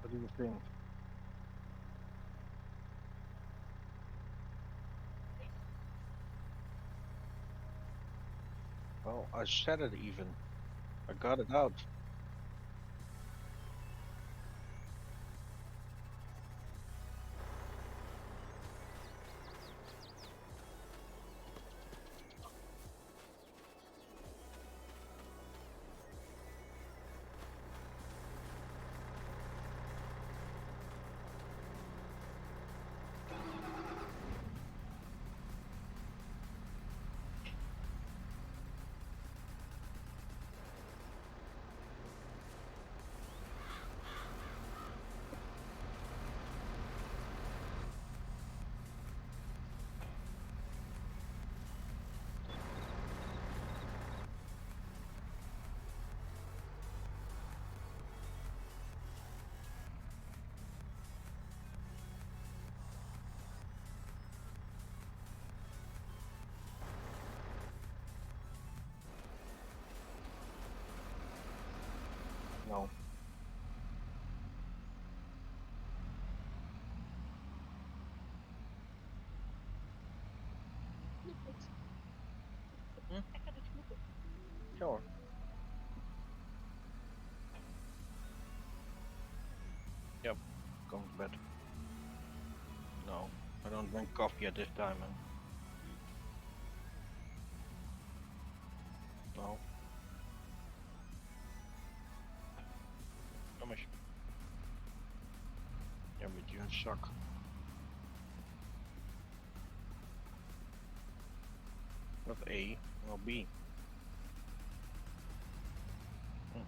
What do you think? Well, I said it even. I got it out. No. Hmm? Sure. Yep. Going to bed. No. I don't drink coffee at this time, man. No. Come on. Yeah, but you suck. Not A, well B. Hmm.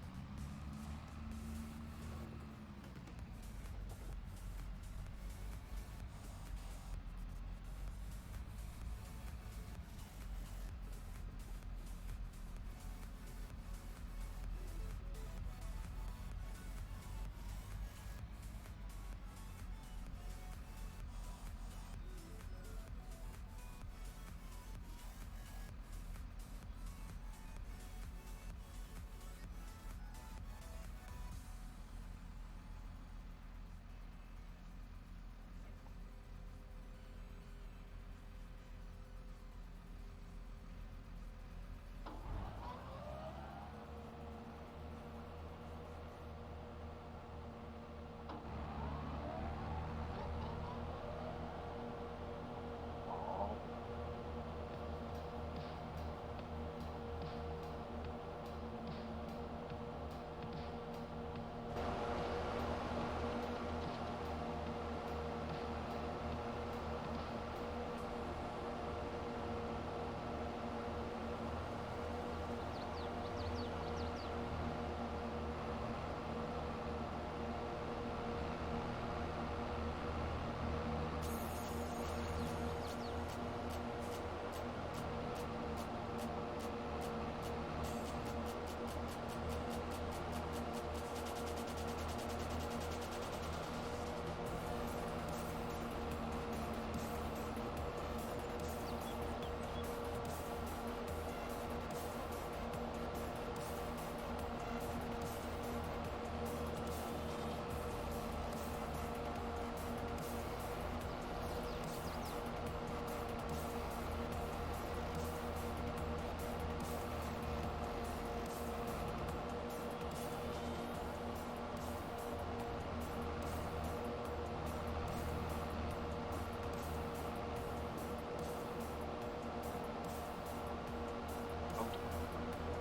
Oh.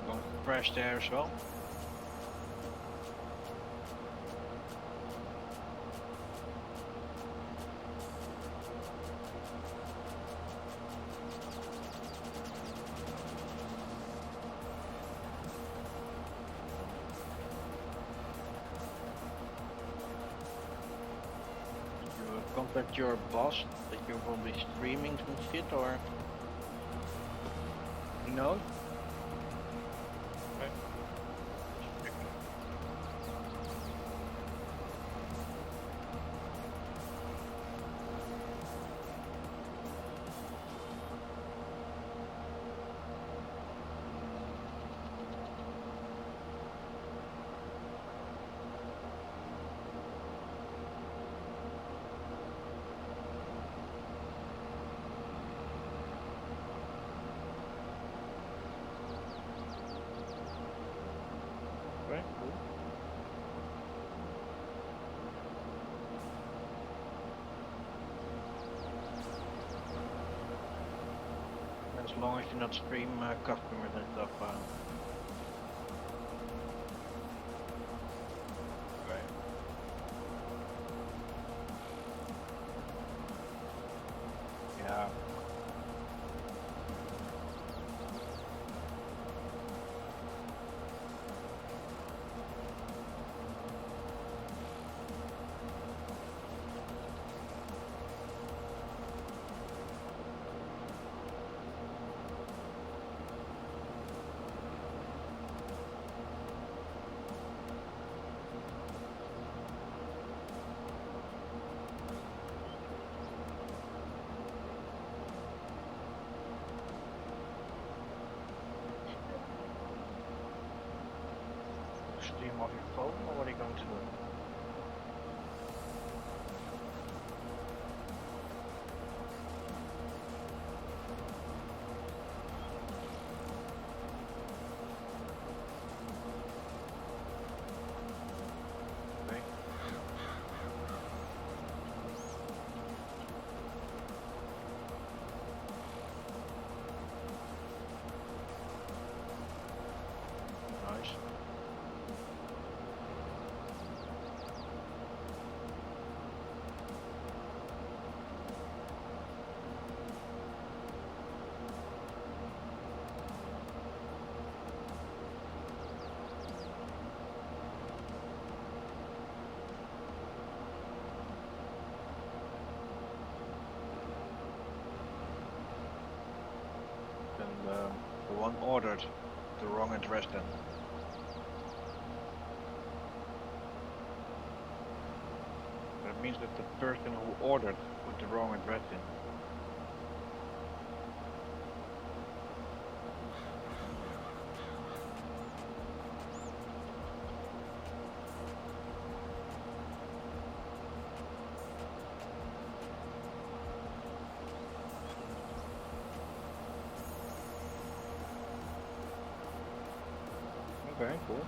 Going to crash there as well. You contact your boss that you will be streaming some shit, or you know? Okay. As long as you not stream customers and stuff. Right. Yeah. Stream off your phone, or what are you going to do? Okay. Nice. And the one ordered the wrong address then. That means that the person who ordered put the wrong address in. Okay, cool.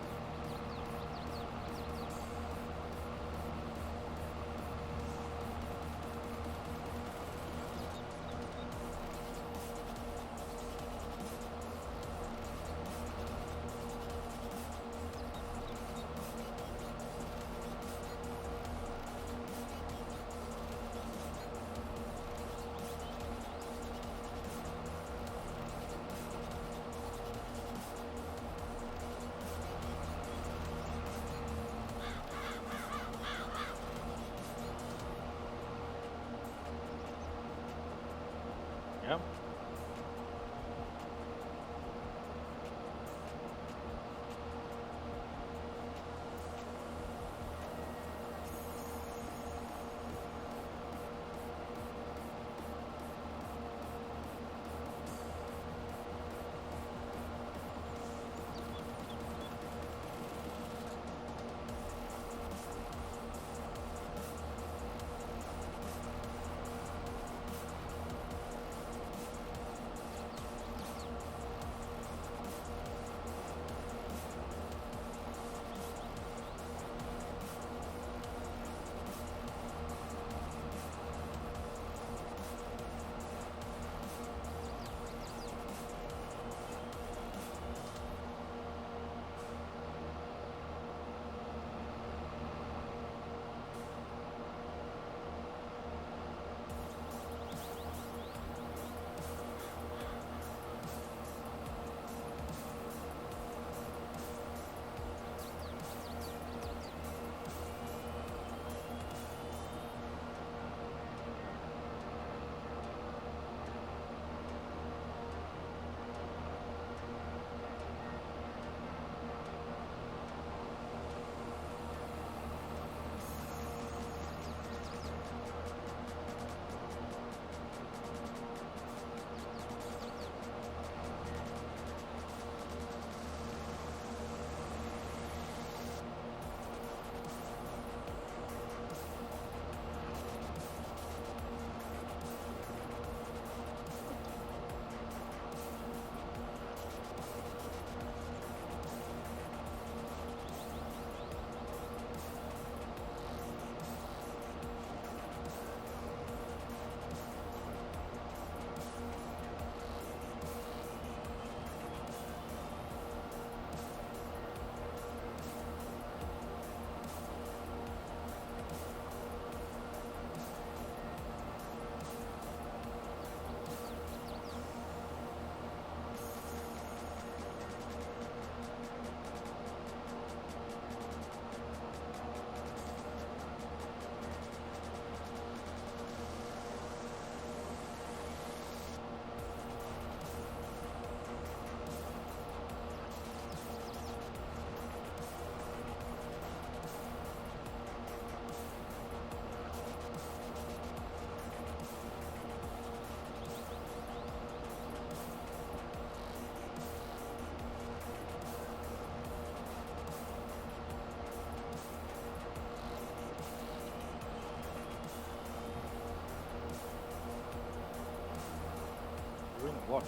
What?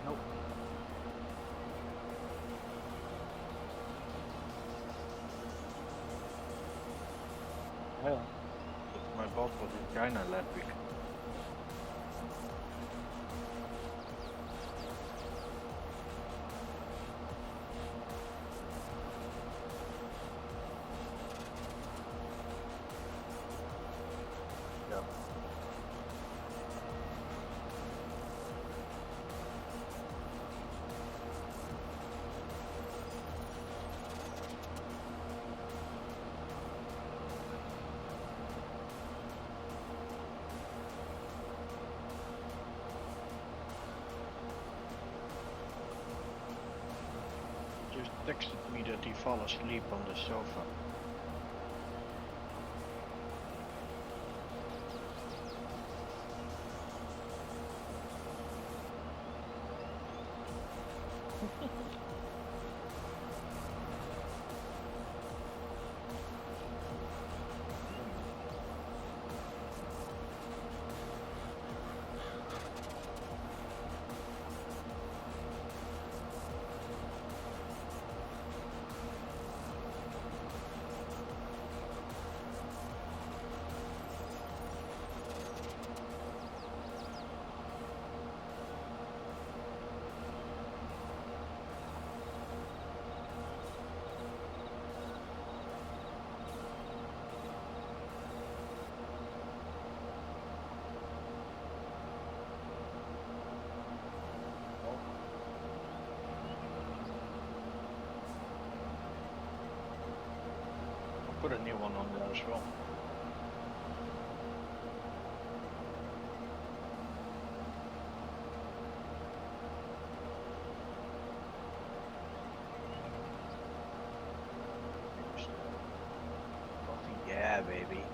Nope. Well, my boss was in China last week. Yeah. Just texted me that he fell asleep on the sofa. I'll put a new one on there as well. Coffee, yeah, baby.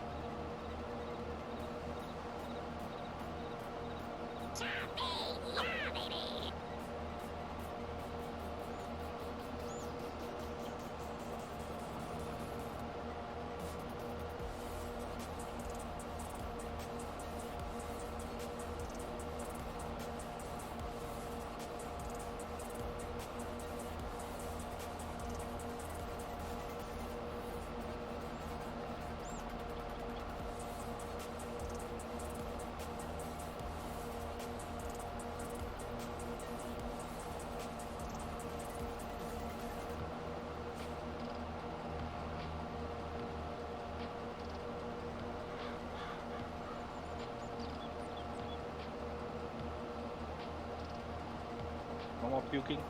No more puking.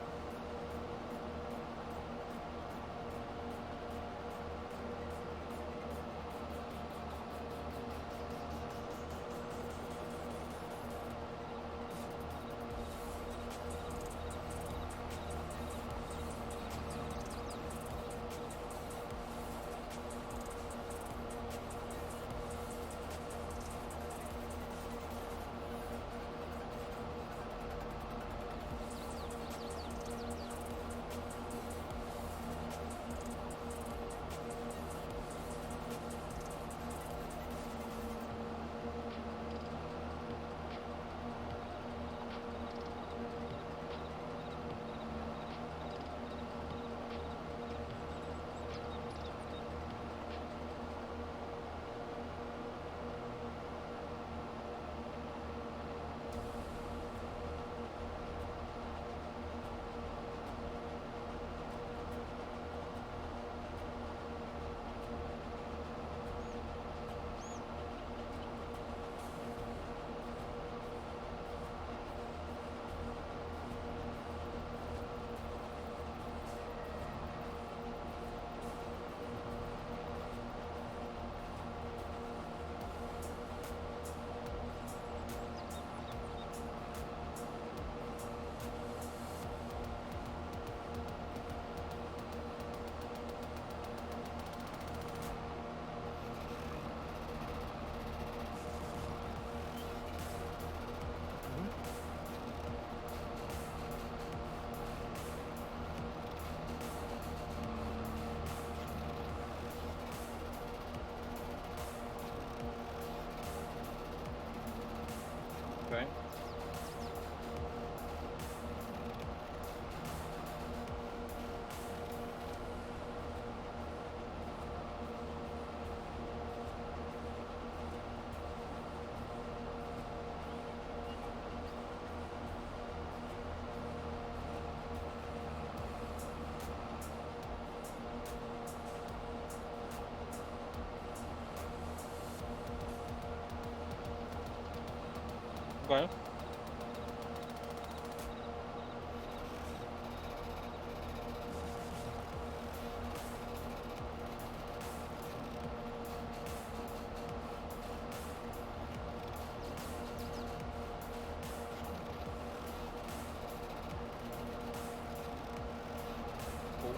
Okay. Cool.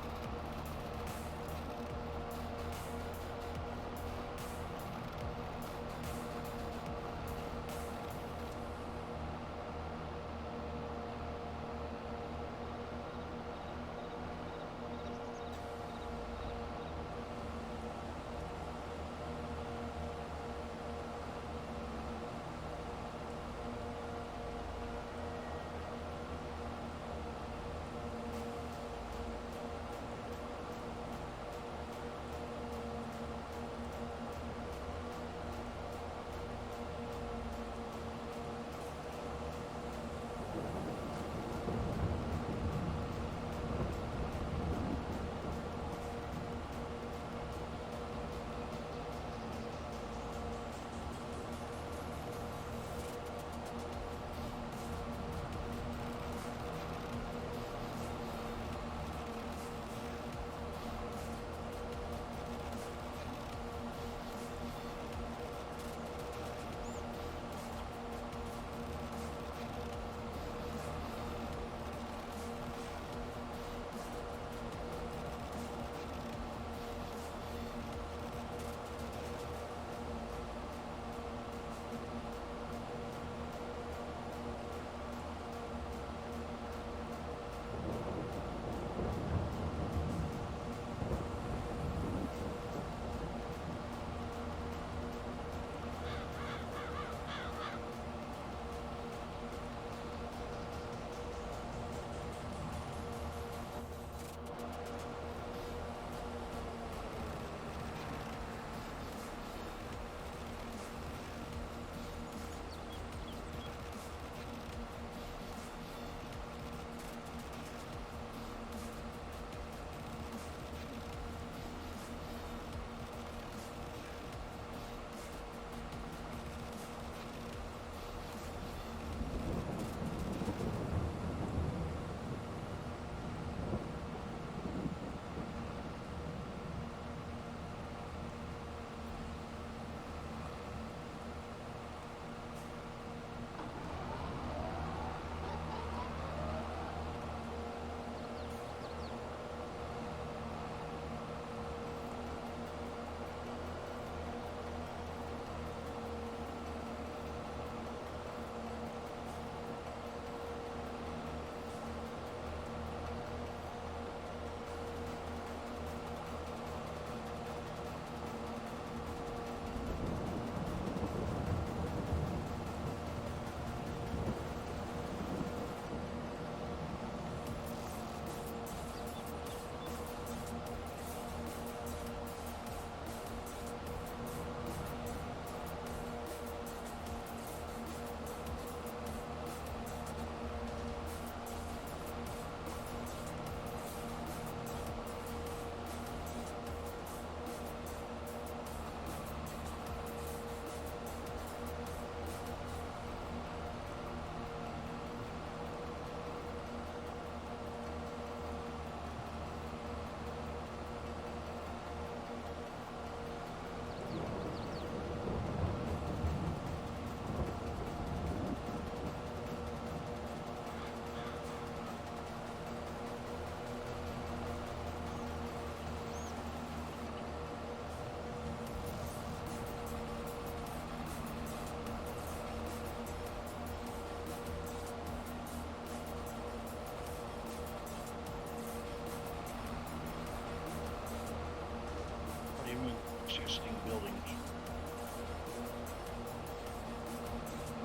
What do you mean, existing buildings?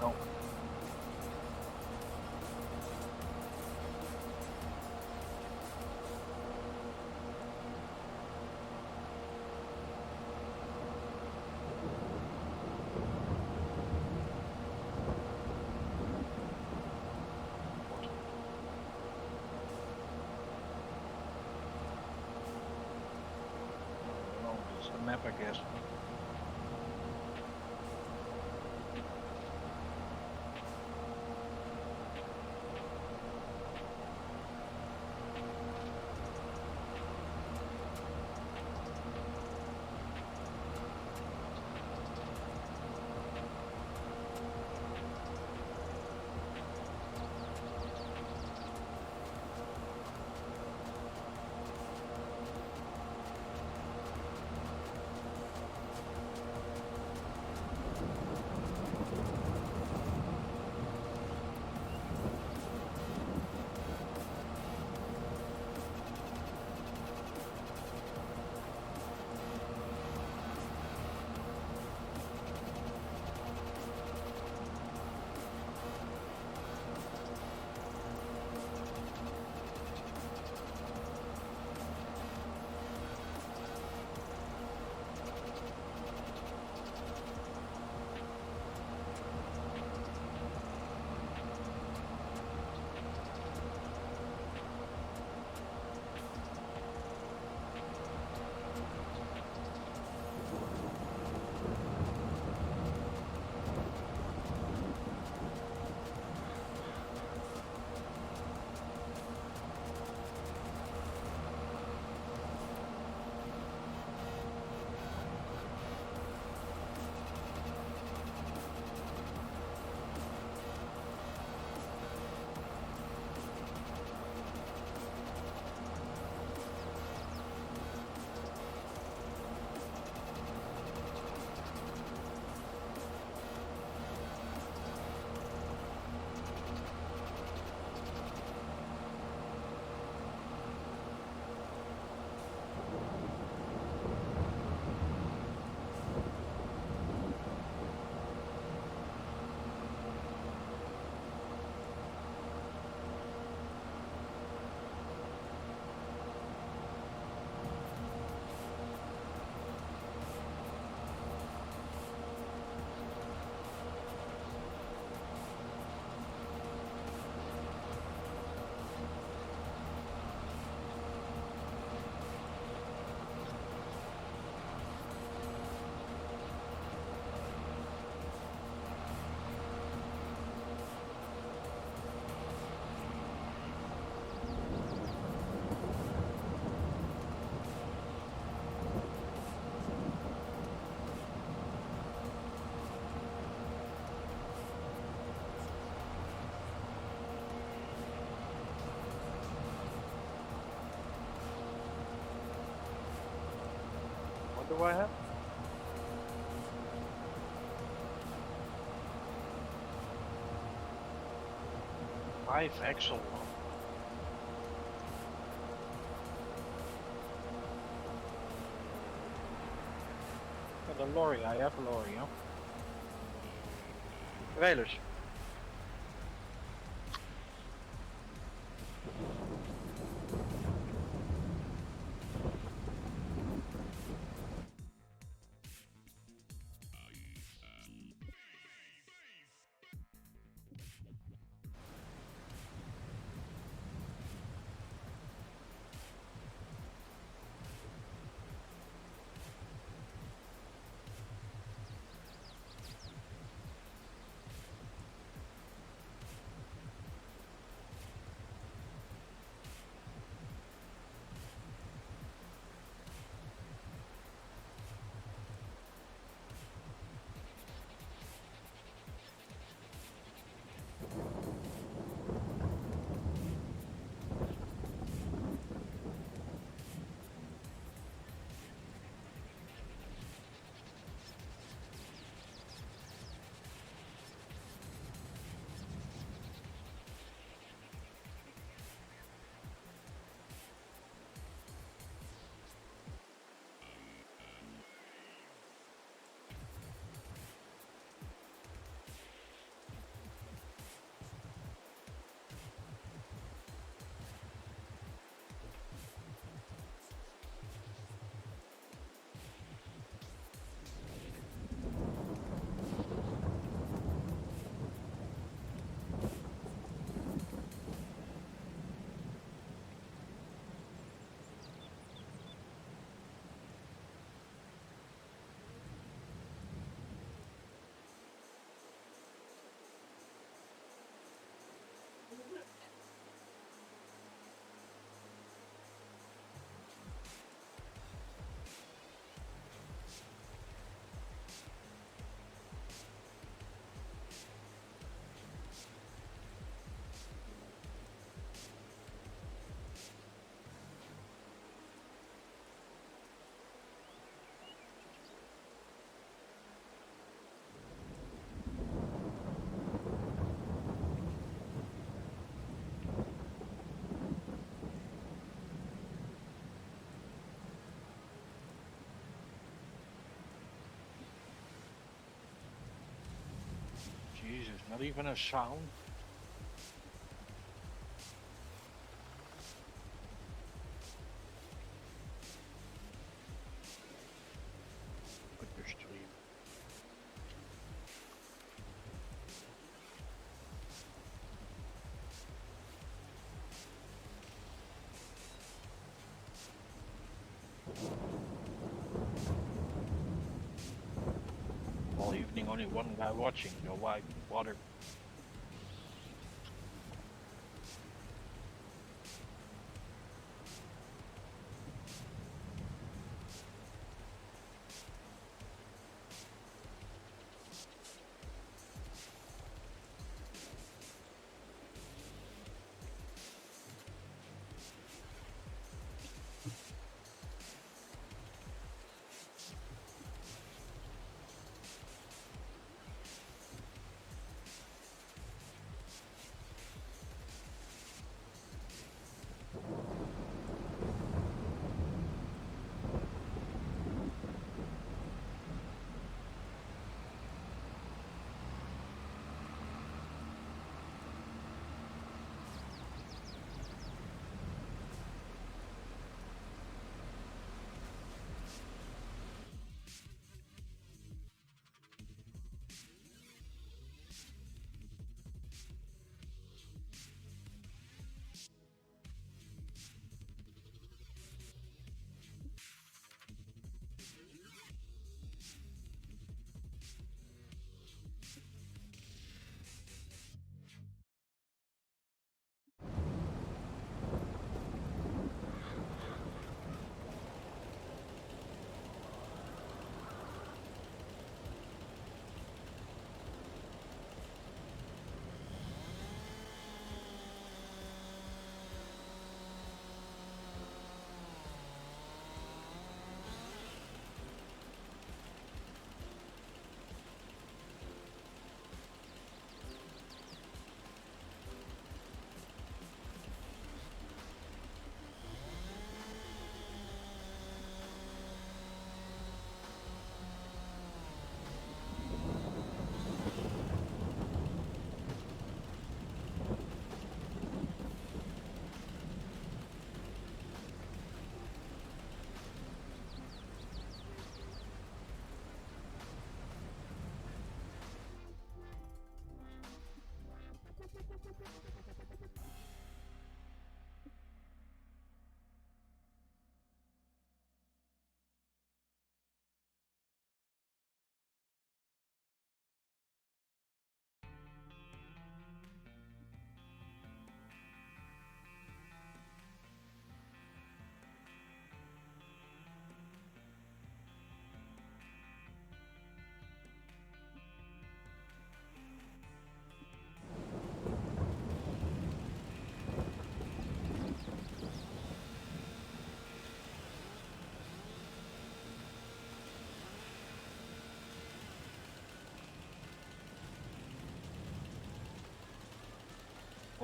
No. No, it's the map, I guess. do I have? 5 axle one. The lorry, I have a lorry, huh? Trailers. Jesus, not even a sound. Look at your stream. All evening, only one guy watching. Your wife, water.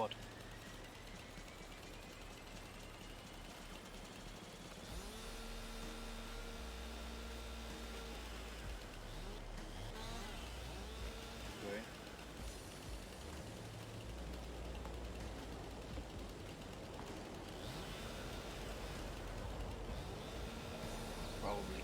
spot. Okay. Probably.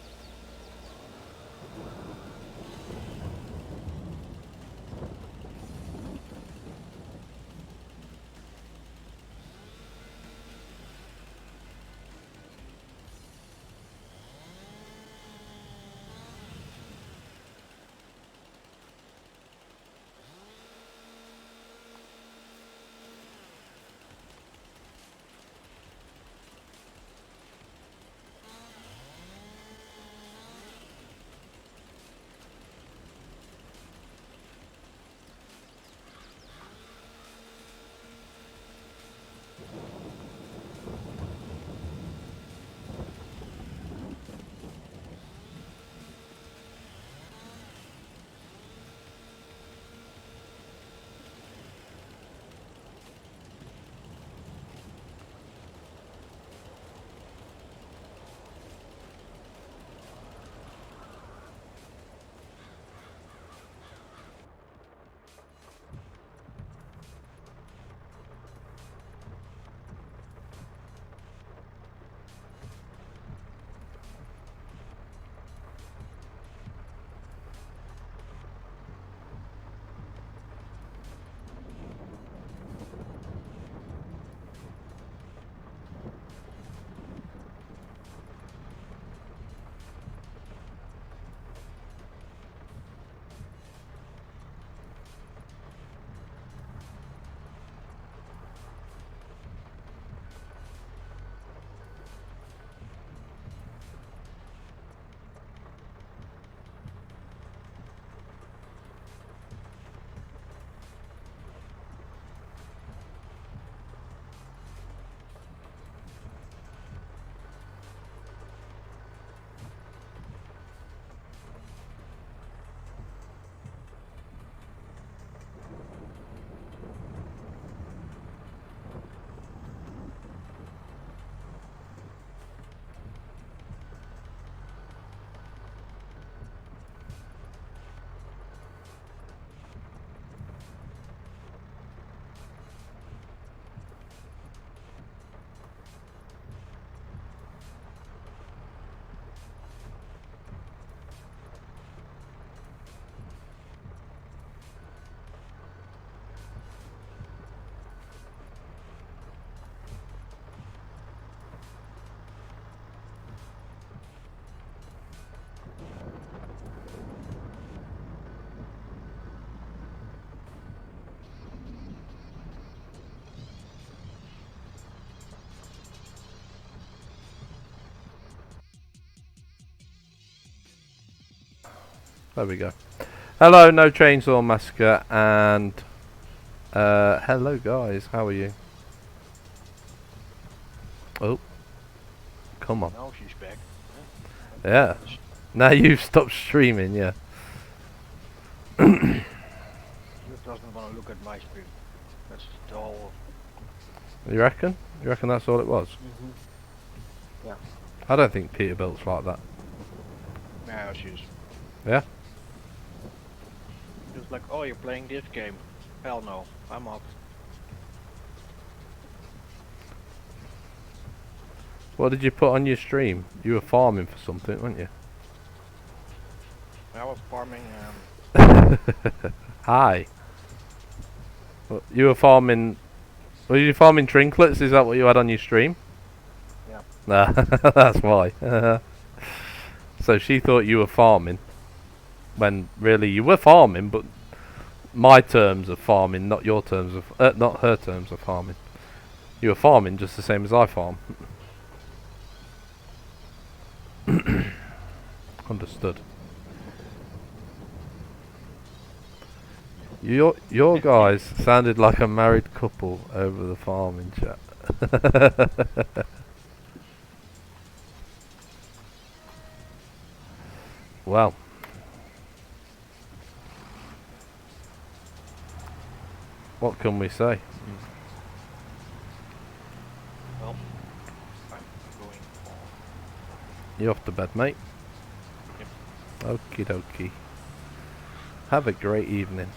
There we go. Hello, No Chainsaw Massacre, and hello guys, how are you? Oh, come on. Now she's back. Yeah. Now you've stopped streaming, yeah. She doesn't want to look at my stream. That's the whole. You reckon? You reckon that's all it was? Yeah. I don't think Peterbilt's like that. Yeah, she's. Yeah? Just like, oh, you're playing this game. Hell no, I'm out. What did you put on your stream? You were farming for something, weren't you? I was farming. Hi. What, you were farming... Were you farming trinklets? Is that what you had on your stream? Yeah. Nah, that's why. So she thought you were farming. When really you were farming, but my terms of farming, not your terms of... not her terms of farming. You were farming just the same as I farm. Understood. Your guys sounded like a married couple over the farming chat. Well, what can we say? You off to bed, mate? Yep. Okie dokie. Have a great evening.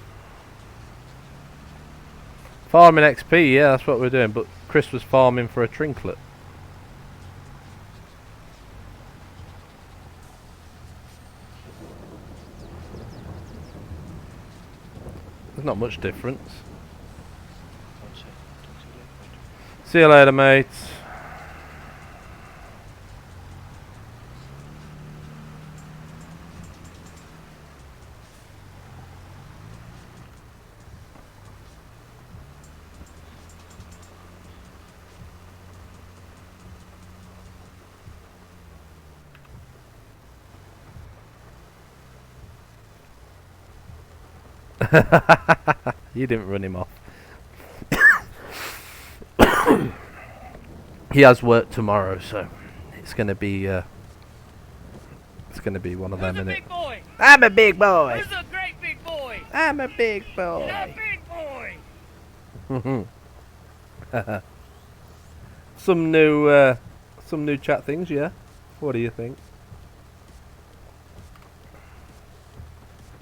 Farming XP, yeah, that's what we're doing. But Chris was farming for a trinklet. There's not much difference. That's it. Talk to you later, mate. See you later, mates. You didn't run him off. He has work tomorrow, so it's gonna be one of them, innit? Big boy? I'm a big boy. Who's a great big boy? I'm a big A boy. big boy. Some new chat things, yeah. What do you think?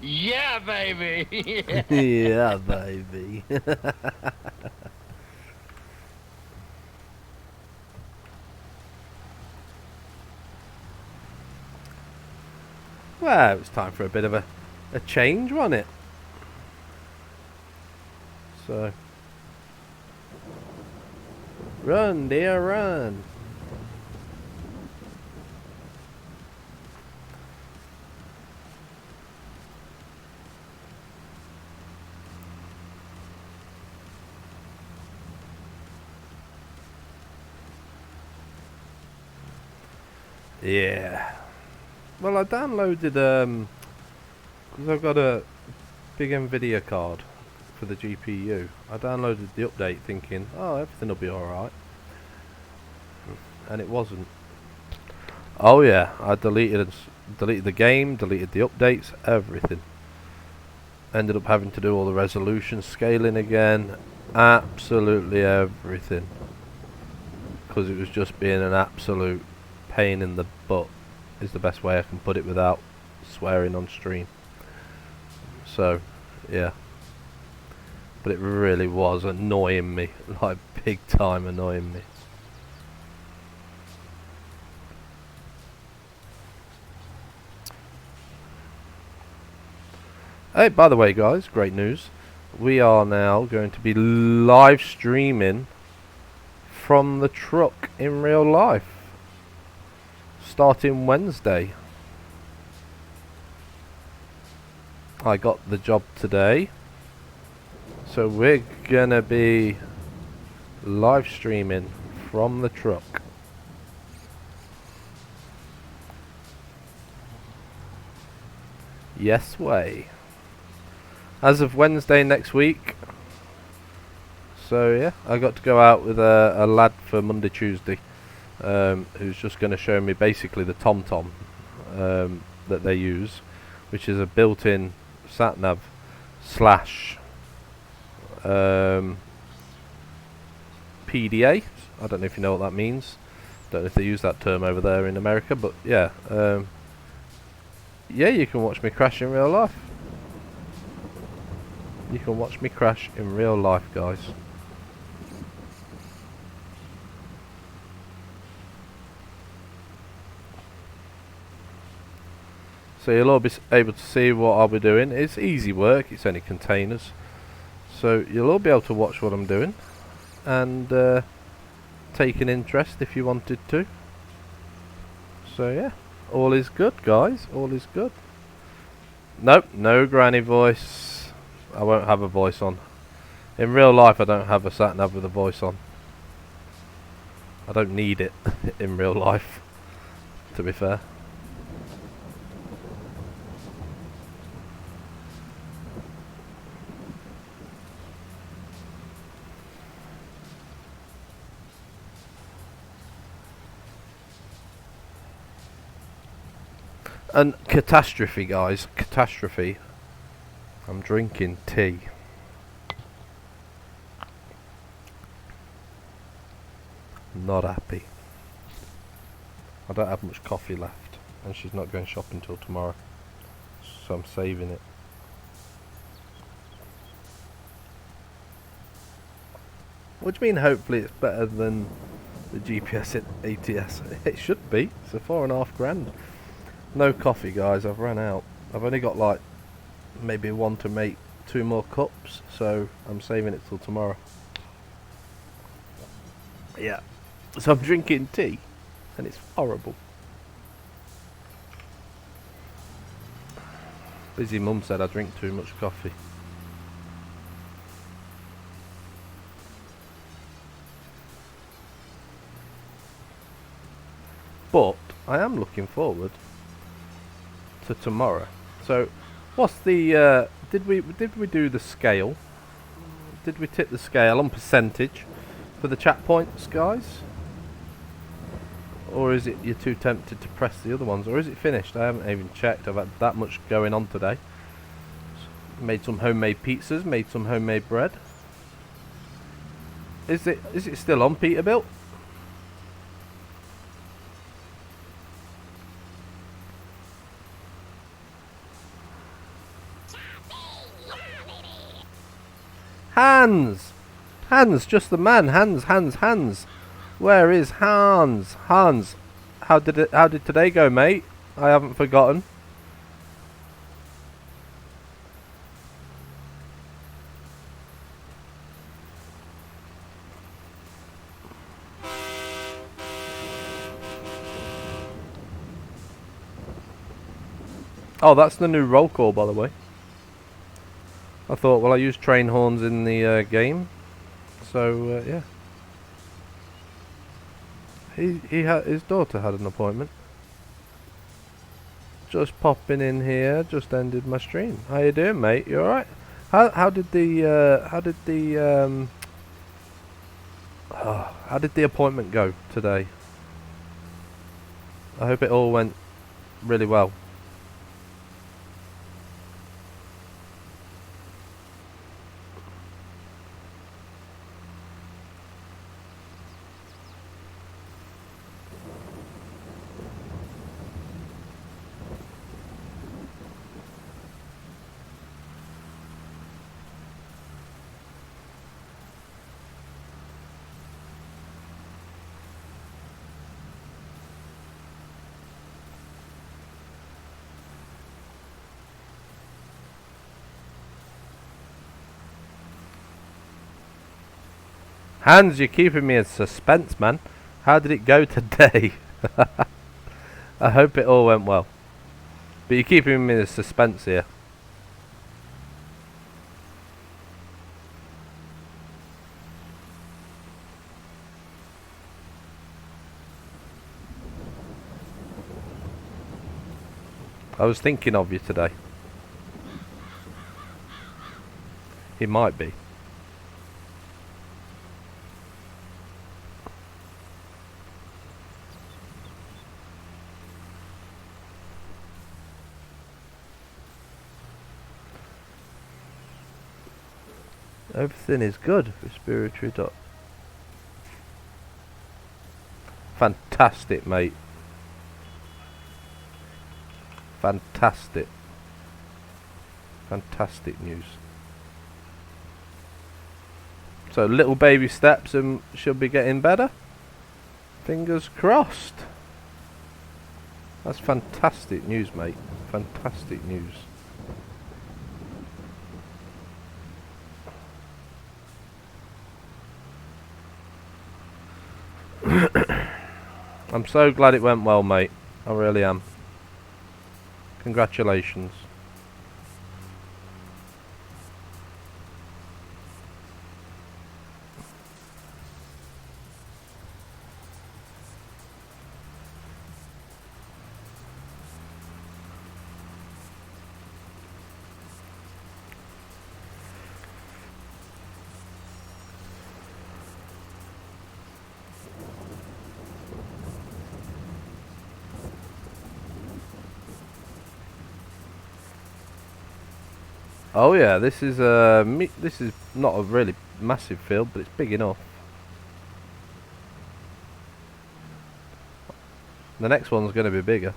Yeah, baby. Yeah, baby. Well, it was time for a bit of a change, wasn't it? So, run, dear, run. Yeah. Well, I downloaded because I've got a big Nvidia card for the GPU. I downloaded the update thinking, oh, everything will be alright. And it wasn't. Oh yeah, I deleted the game, deleted the updates, everything. Ended up having to do all the resolution scaling again, absolutely everything. Because it was just being an absolute pain in the butt, is the best way I can put it without swearing on stream. So, yeah. But it really was annoying me, like big time annoying me. Hey, by the way guys, great news. We are now going to be live streaming from the truck in real life. Starting Wednesday. I got the job today. So we're gonna be live streaming from the truck. Yes way. As of Wednesday next week. So yeah, I got to go out with a lad for Monday, Tuesday, who's just going to show me basically the TomTom that they use, which is a built-in sat-nav slash PDA. I don't know if you know what that means. Don't know if they use that term over there in America, but yeah, yeah, you can watch me crash in real life. You can watch me crash in real life, guys. So you'll all be able to see what I'll be doing. It's easy work, it's only containers. So you'll all be able to watch what I'm doing and take an interest if you wanted to. So yeah, all is good, guys, all is good. Nope, no granny voice. I won't have a voice on. In real life I don't have a sat-nav with a voice on. I don't need it in real life, to be fair. And catastrophe, guys, catastrophe. I'm drinking tea. Not happy. I don't have much coffee left, and she's not going shopping till tomorrow, so I'm saving it. What do you mean hopefully it's better than the GPS ATS? It should be. It's a £4.5 grand. No coffee, guys, I've run out. I've only got like maybe one to make 2 more cups, so I'm saving it till tomorrow. Yeah. So I'm drinking tea, and it's horrible. Busy mum said I drink too much coffee. But I am looking forward to tomorrow. So, what's the? Did we do the scale? Did we tip the scale on percentage for the chat points, guys? Or is it you're too tempted to press the other ones? Or is it finished? I haven't even checked. I've had that much going on today. Made some homemade pizzas. Made some homemade bread. Is it still on, Peterbilt? Hans! Hans, just the man. Hans. Where is Hans? Hans, how did today go, mate? I haven't forgotten. Oh, that's the new roll call, by the way. I thought, well, I use train horns in the game, so yeah. His daughter had an appointment. Just popping in here. Just ended my stream. How you doing, mate? You all right? How did the appointment go today? I hope it all went really well. Hans, you're keeping me in suspense, man. How did it go today? I hope it all went well. But you're keeping me in suspense here. I was thinking of you today. He might be. Everything is good. Respiratory dot. Fantastic, mate. Fantastic. Fantastic news. So little baby steps and she'll be getting better. Fingers crossed. That's fantastic news, mate. Fantastic news. I'm so glad it went well, mate. I really am. Congratulations. Oh yeah, this is not a really massive field, but it's big enough. The next one's going to be bigger.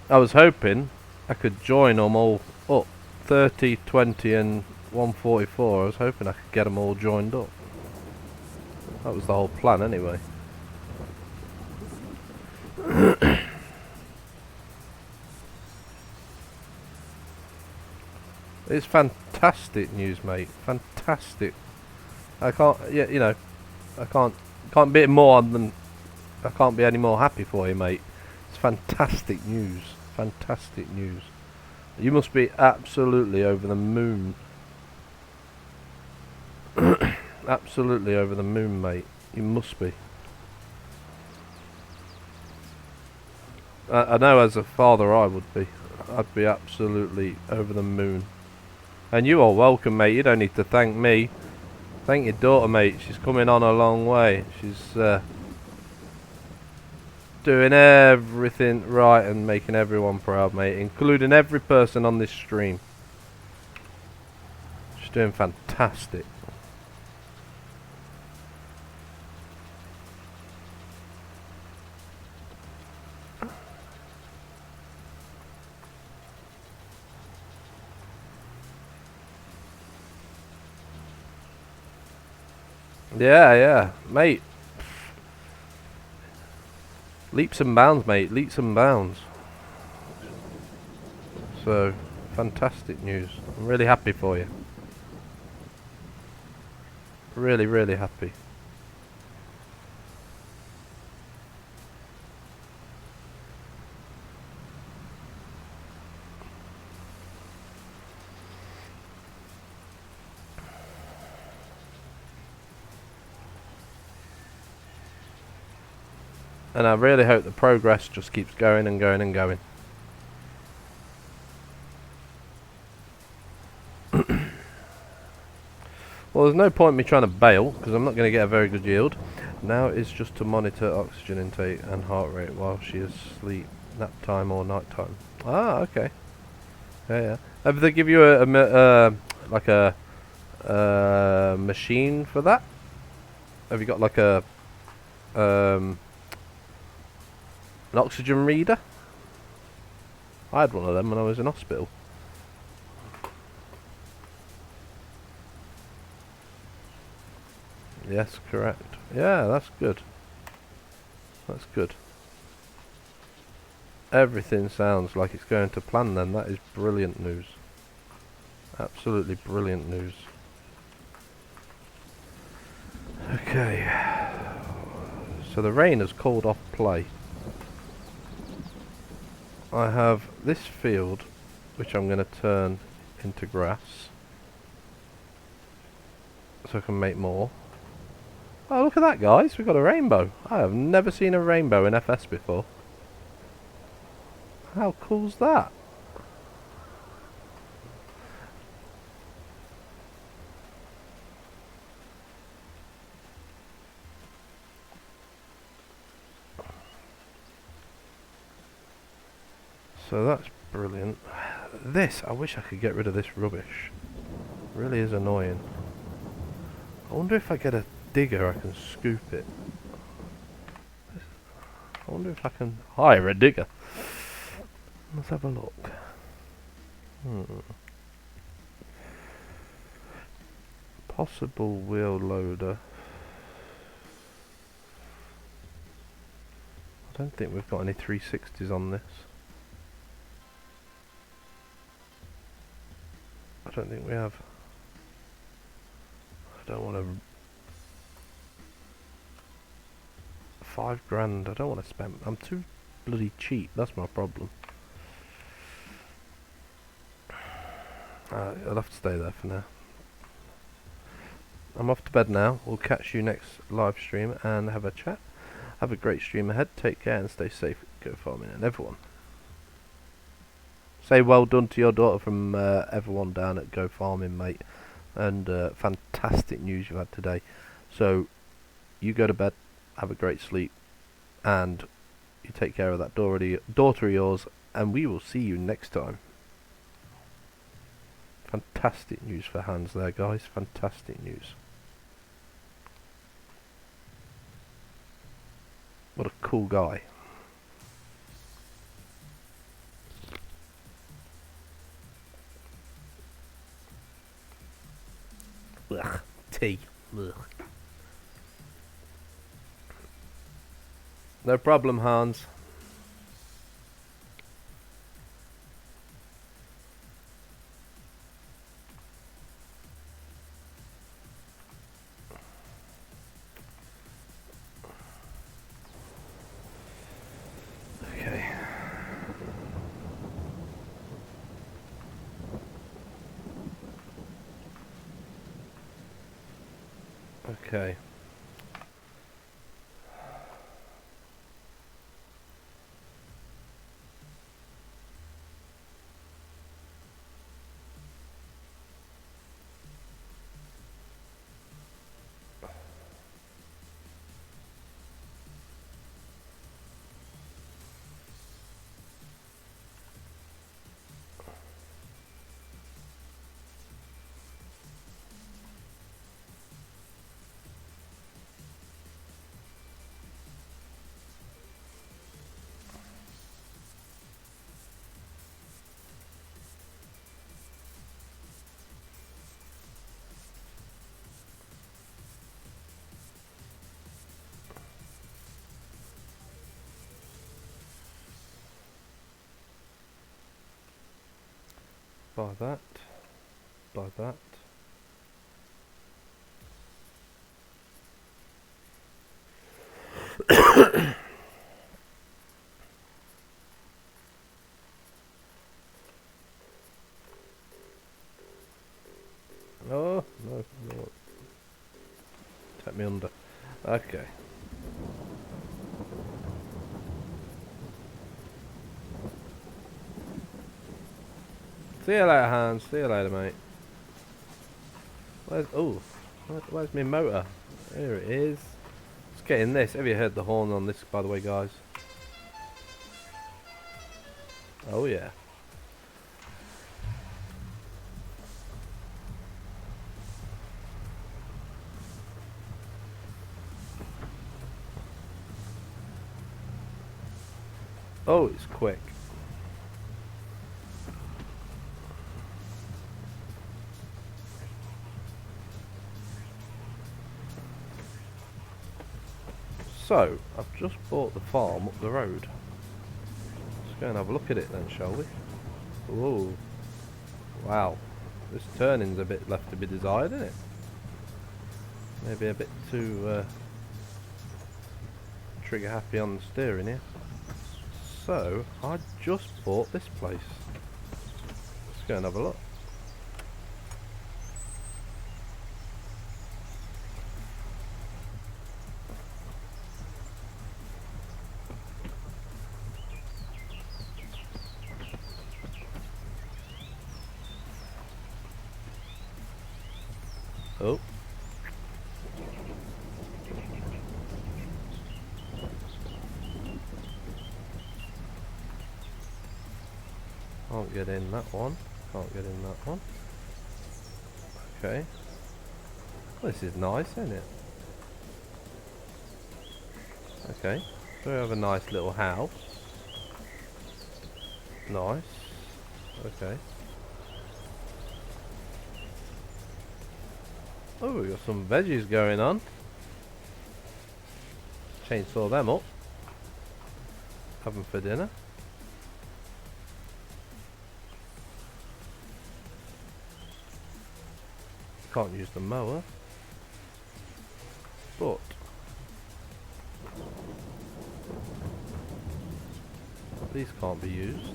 I was hoping I could join them all up. 30, 20 and 144. I was hoping I could get them all joined up. That was the whole plan anyway. It's fantastic news, mate. Fantastic. I can't, yeah, you know, I can't be more than, I can't be any more happy for you, mate. It's fantastic news. Fantastic news. You must be absolutely over the moon. Absolutely over the moon, mate. You must be. I know as a father I would be. I'd be absolutely over the moon. And you are welcome, mate. You don't need to thank me. Thank your daughter, mate. She's coming on a long way. She's doing everything right and making everyone proud, mate, including every person on this stream. She's doing fantastic. Yeah, mate. Leaps and bounds, mate. Leaps and bounds. So, fantastic news. I'm really happy for you. Really, really happy. And I really hope the progress just keeps going and going and going. Well, there's no point in me trying to bail, because I'm not going to get a very good yield. Now it's just to monitor oxygen intake and heart rate while she is asleep, nap time or night time. Ah, okay. Yeah. Have they give you like a machine for that? Have you got like a an oxygen reader? I had one of them when I was in hospital. Yes, correct. Yeah, that's good. That's good. Everything sounds like it's going to plan then. That is brilliant news. Absolutely brilliant news. Okay. So the rain has called off play. I have this field which I'm going to turn into grass so I can make more. Oh, look at that, guys. We've got a rainbow. I have never seen a rainbow in FS before. How cool's that? So that's brilliant. This, I wish I could get rid of this rubbish. It really is annoying. I wonder if I get a digger I can scoop it. I wonder if I can hire a digger. Let's have a look. Possible wheel loader. I don't think we've got any 360s on this. I don't think we have. I don't want to. $5 grand. I don't want to spend. I'm too bloody cheap. That's my problem. I'll have to stay there for now. I'm off to bed now. We'll catch you next live stream and have a chat. Have a great stream ahead. Take care and stay safe. Go farming and everyone. Say well done to your daughter from everyone down at Go Farming, mate. And fantastic news you had today. So you go to bed. Have a great sleep. and you take care of that daughter of yours, and we will see you next time. Fantastic news for Hans there, guys. Fantastic news. What a cool guy. Ugh, tea. Ugh. No problem, Hans. Okay. Okay. Buy that. Buy that. Oh, no, no. Take me under. Okay. See you later, Hans. See you later, mate. Where's my motor? There it is. Let's get in this. Have you heard the horn on this, by the way, guys? Oh, yeah. Oh, it's quick. So, I've just bought the farm up the road. Let's go and have a look at it then, shall we? Whoa. Wow. This turning's a bit left to be desired, isn't it? Maybe a bit too trigger happy on the steering here. So, I just bought this place. Let's go and have a look. Oh. Can't get in that one. Can't get in that one. Okay. Well, this is nice, isn't it? Okay. So we have a nice little house. Nice. Okay. Oh, we've got some veggies going on. Chainsaw them up. Have them for dinner. Can't use the mower. But these can't be used.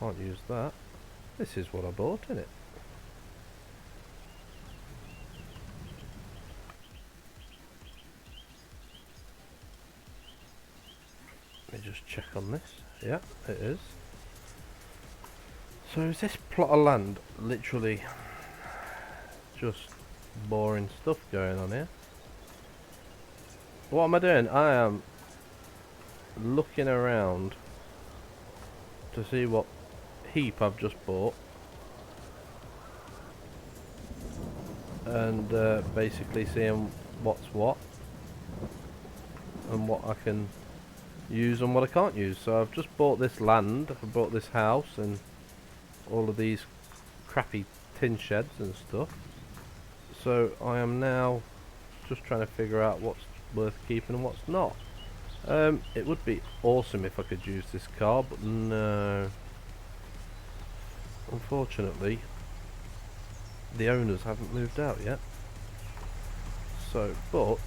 Can't use that. This is what I bought, isn't it? Let me just check on this. Yeah, it is. So is this plot of land literally just boring stuff going on here? What am I doing? I am looking around to see what heap I've just bought. And basically seeing what's what. And what I can use and what I can't use. So I've just bought this land, I bought this house and all of these crappy tin sheds and stuff. So I am now just trying to figure out what's worth keeping and what's not. It would be awesome if I could use this car, but no. Unfortunately, the owners haven't moved out yet. So, but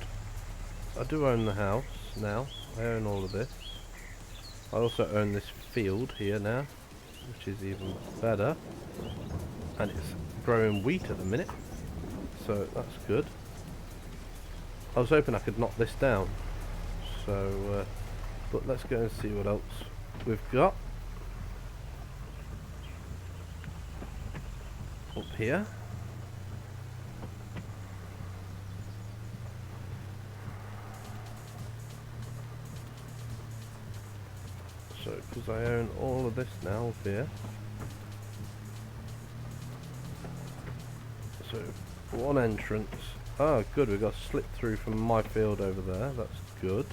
I do own the house now. I own all of this. I also own this field here now, which is even better. And it's growing wheat at the minute, so that's good. I was hoping I could knock this down. So, but let's go and see what else we've got up here. So, because I own all of this now up here. So, one entrance. Oh, good, we got a slip through from my field over there. That's good.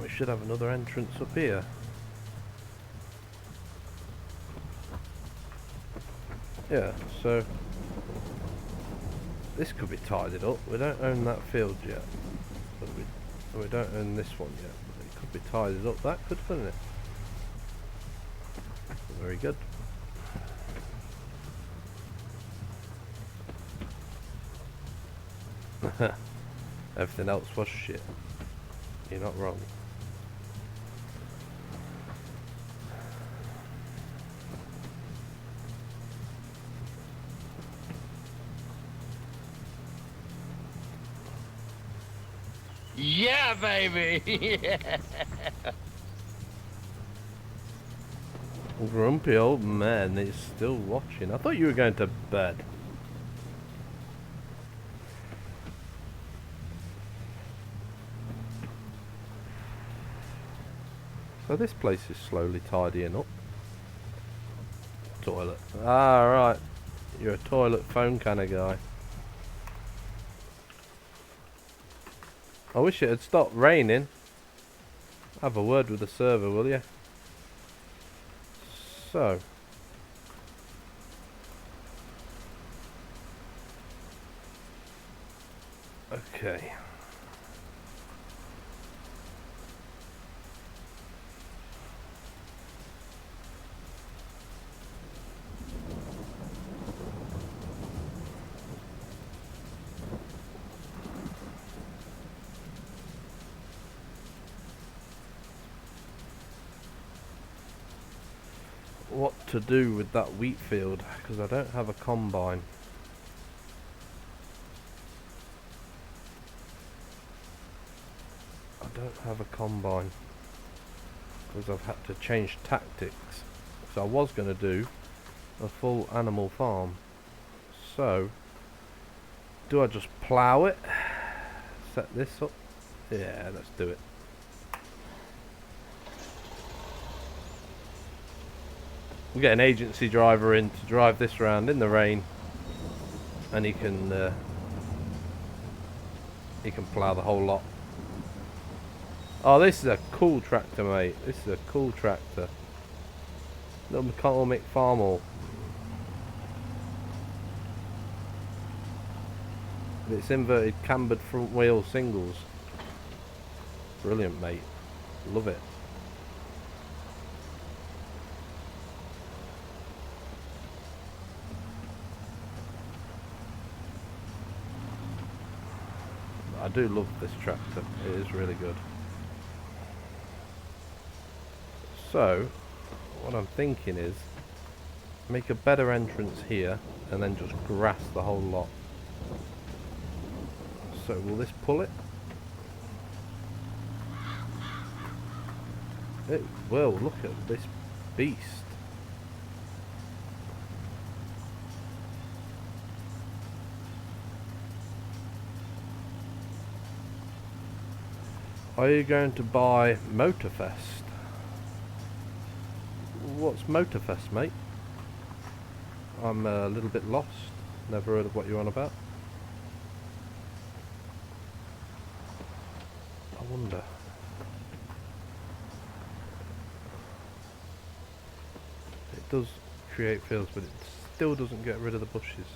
We should have another entrance up here. Yeah, so this could be tidied up. We don't own that field yet, but we don't own this one yet. But it could be tidied up. That could, couldn't it? Very good. Everything else was shit. You're not wrong. Yeah, baby. Yeah. Grumpy old man is still watching. I thought you were going to bed. So this place is slowly tidying up. Toilet. Ah, right. You're a toilet phone kind of guy. I wish it had stopped raining. Have a word with the server, will you? So. Okay. What to do with that wheat field, because I don't have a combine. I don't have a combine because I've had to change tactics. So I was going to do a full animal farm. So do I just plough it, set this up? Yeah, let's do it. We'll get an agency driver in to drive this round in the rain, and he can plough the whole lot. Oh, this is a cool tractor, mate. This is a cool tractor. Little mechanic farm all. It's inverted cambered front wheel singles. Brilliant, mate. Love it. I do love this tractor. It is really good. So, what I'm thinking is make a better entrance here and then just grass the whole lot. So, will this pull it? It will. Look at this beast. Are you going to buy Motorfest? What's Motorfest, mate? I'm a little bit lost. Never heard of what you're on about. I wonder. It does create fields, but it still doesn't get rid of the bushes.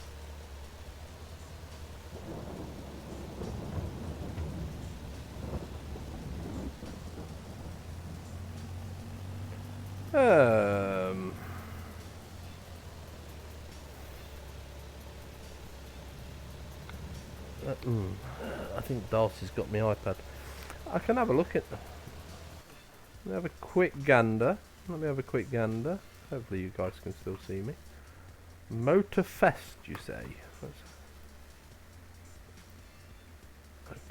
I think Darcy's got my iPad. I can have a look at. Let me have a quick gander. Hopefully you guys can still see me. Motorfest, you say?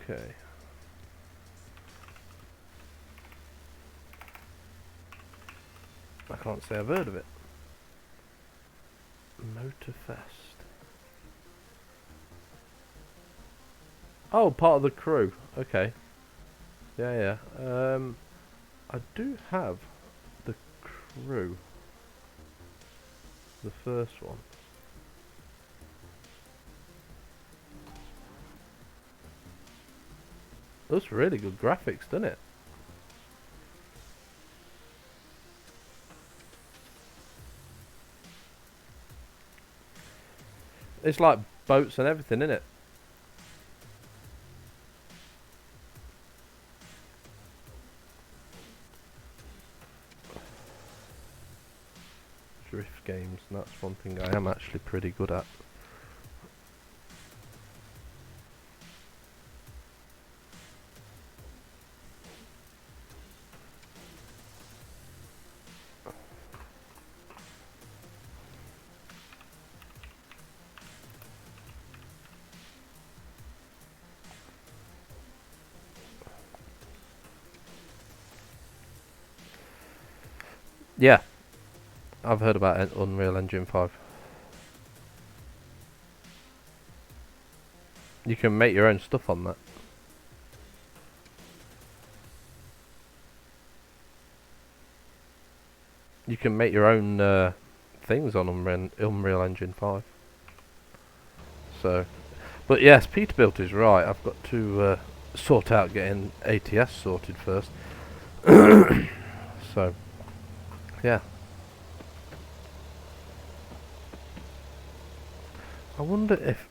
Okay. I can't say I've heard of it. Motorfest. Oh, part of the crew. Okay. Yeah. I do have the crew. The first one. Looks really good graphics, doesn't it? It's like boats and everything, isn't it? Drift games, and that's one thing I am actually pretty good at. Yeah, I've heard about Unreal Engine 5. You can make your own stuff on that. You can make your own things on Unreal Engine 5. So, but yes, Peterbilt is right. I've got to sort out getting ATS sorted first. So, yeah. I wonder if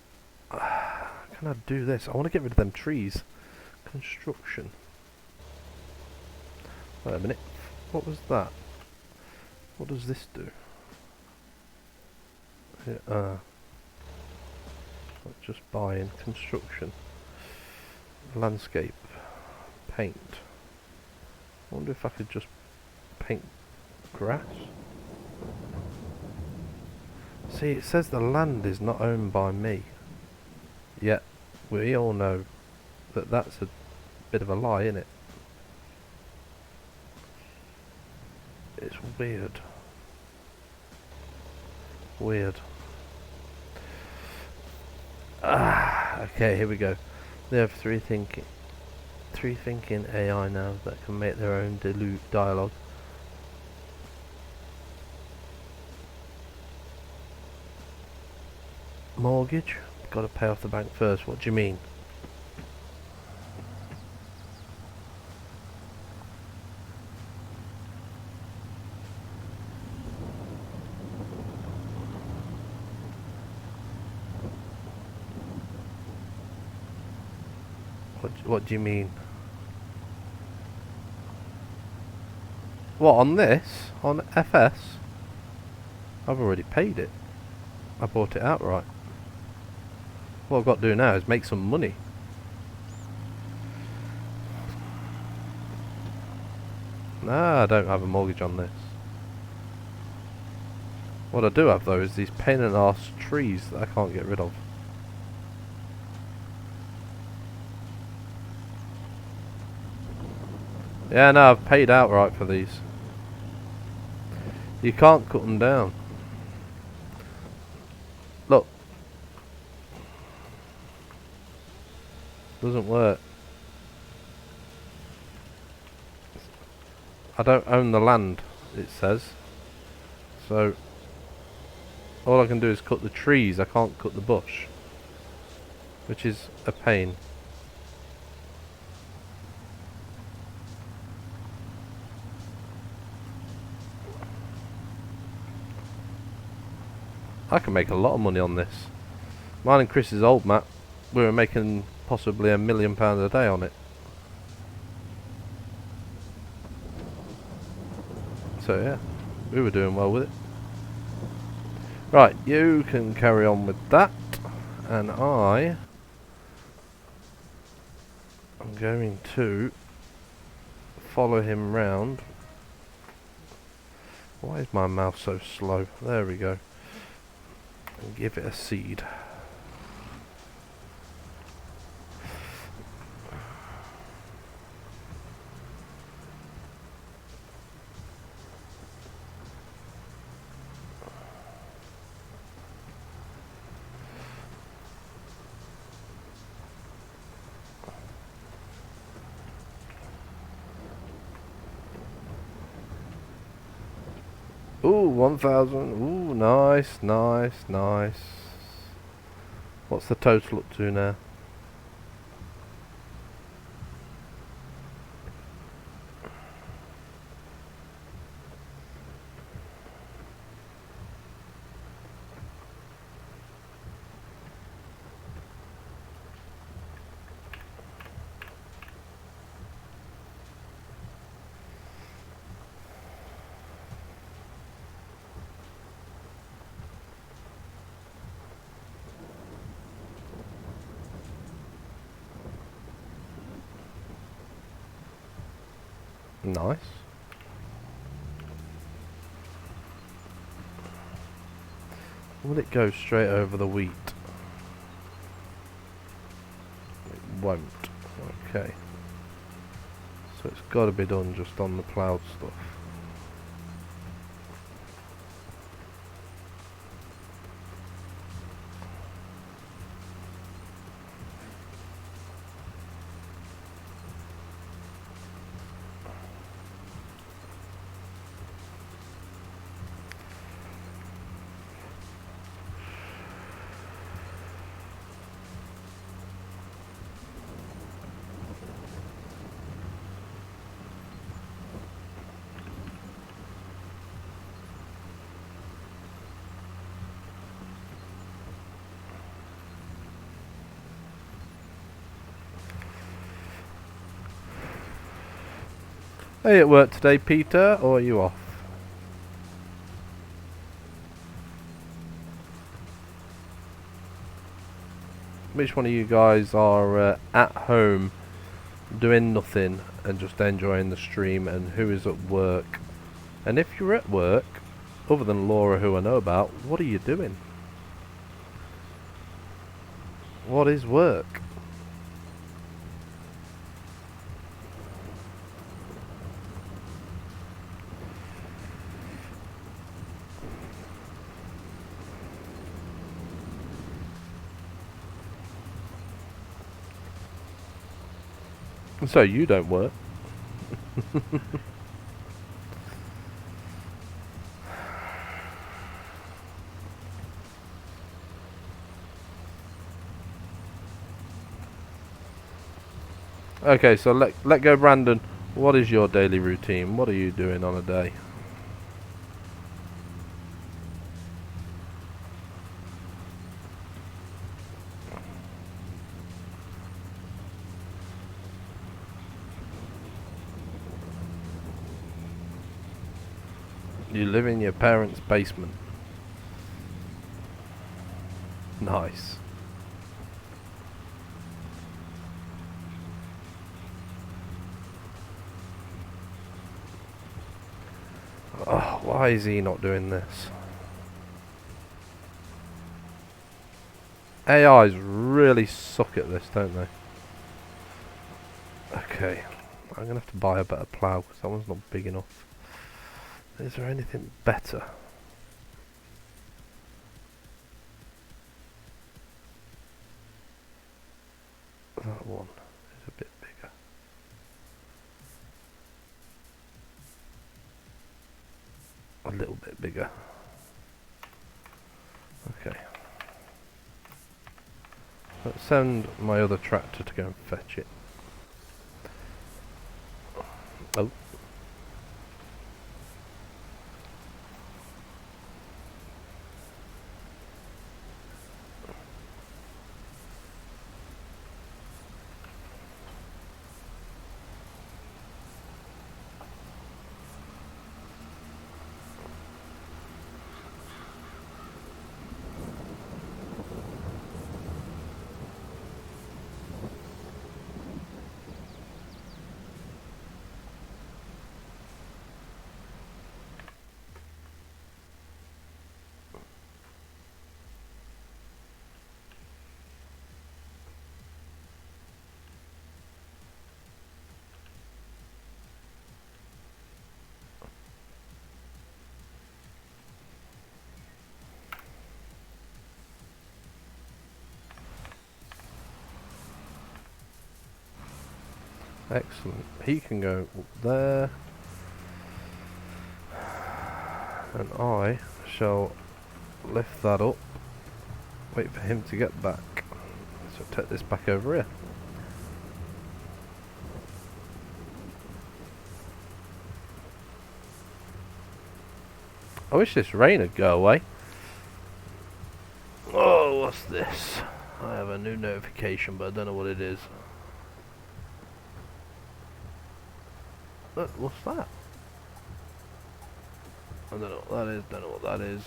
can I do this? I want to get rid of them trees. Construction. Wait a minute. What was that? What does this do? Yeah, just buying construction. Landscape. Paint. I wonder if I could just paint grass. See, it says the land is not owned by me. Yet, we all know that that's a bit of a lie, isn't it? It's weird. Weird. Okay, here we go. They have three thinking AI now that can make their own dialogue. Mortgage? Got to pay off the bank first. What do you mean? What do you mean? What, on this? On FS? I've already paid it. I bought it outright. What I've got to do now is make some money. Nah, I don't have a mortgage on this. What I do have though is these pain in the arse trees that I can't get rid of. Yeah, no, I've paid outright for these. You can't cut them down. Look. Doesn't work. I don't own the land, it says. So all I can do is cut the trees, I can't cut the bush. Which is a pain. I can make a lot of money on this. Mine and Chris's old map, we were making possibly £1 million a day on it. So yeah, we were doing well with it. Right, you can carry on with that, and I am going to follow him round. Why is my mouse so slow? There we go. And give it a seed. Ooh, 1,000. Ooh, nice, nice, nice. What's the total up to now? Nice. Will it go straight over the wheat? It won't. Okay. So it's got to be done just on the ploughed stuff. Are you at work today, Peter, or are you off? Which one of you guys are at home doing nothing and just enjoying the stream, and who is at work? And if you're at work, other than Laura, who I know about, what are you doing? What is work? So you don't work. Okay, so let go, Brandon. What is your daily routine? What are you doing on a day? You live in your parents' basement. Nice. Oh, why is he not doing this? AIs really suck at this, don't they? Okay, I'm gonna have to buy a better plough because that one's not big enough. Is there anything better? That one is a bit bigger. little bit bigger. Okay. Let's send my other tractor to go and fetch it. Oh. Excellent. He can go up there. And I shall lift that up. Wait for him to get back. So take this back over here. I wish this rain would go away. Oh, what's this? I have a new notification, but I don't know what it is. What's that? I don't know what that is, don't know what that is.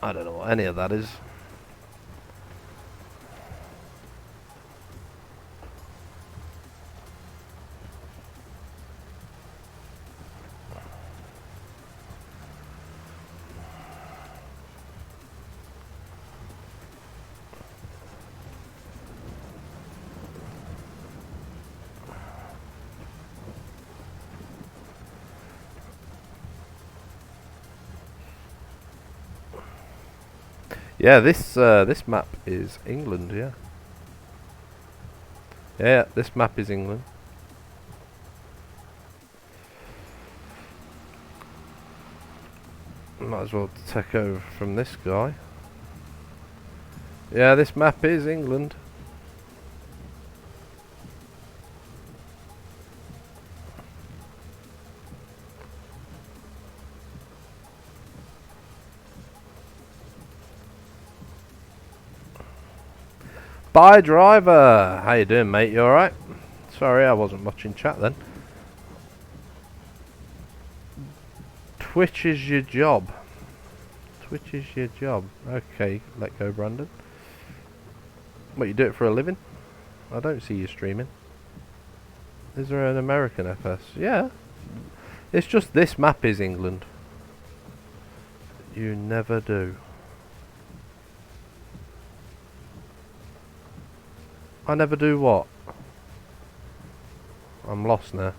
I don't know what any of that is. Yeah, this map is England, yeah. Yeah, this map is England. Might as well take over from this guy. Yeah, this map is England. Bye, driver. How you doing, mate? You alright? Sorry, I wasn't much in chat then. Twitch is your job. Twitch is your job. Okay, let go, Brandon. What, you do it for a living? I don't see you streaming. Is there an American FS? Yeah. It's just this map is England. You never do. I never do what? I'm lost now.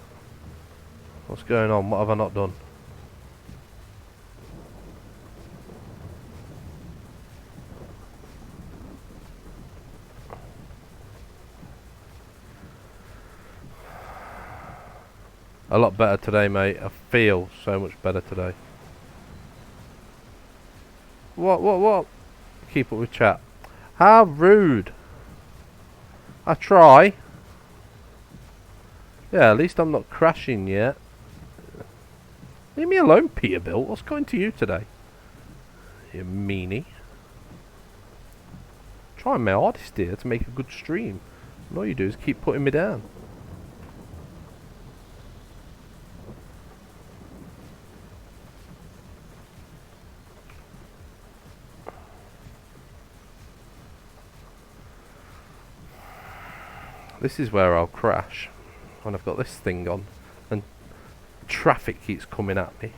What's going on? What have I not done? A lot better today, mate. I feel so much better today. What? Keep up with chat. How rude. I try. Yeah, at least I'm not crashing yet. Leave me alone, Peterbilt. What's going to you today? You meanie. Trying my hardest here to make a good stream. And all you do is keep putting me down. This is where I'll crash when I've got this thing on and traffic keeps coming at me.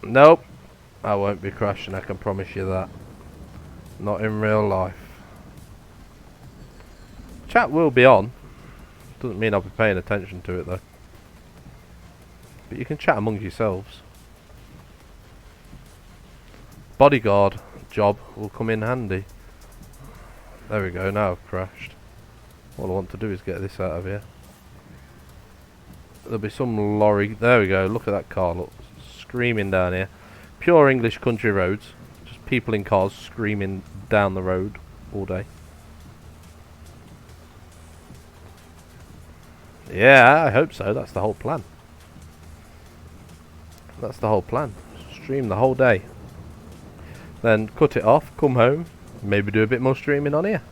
Nope, I won't be crashing, I can promise you that. Not in real life. Chat will be on. Doesn't mean I'll be paying attention to it though. But you can chat among yourselves. Bodyguard job will come in handy. There we go, now I've crashed. All I want to do is get this out of here. There'll be some lorry. There we go, look at that car, look. Screaming down here. Pure English country roads. Just people in cars screaming down the road all day. Yeah, I hope so. That's the whole plan. That's the whole plan. Stream the whole day. Then cut it off, come home, maybe do a bit more streaming on here.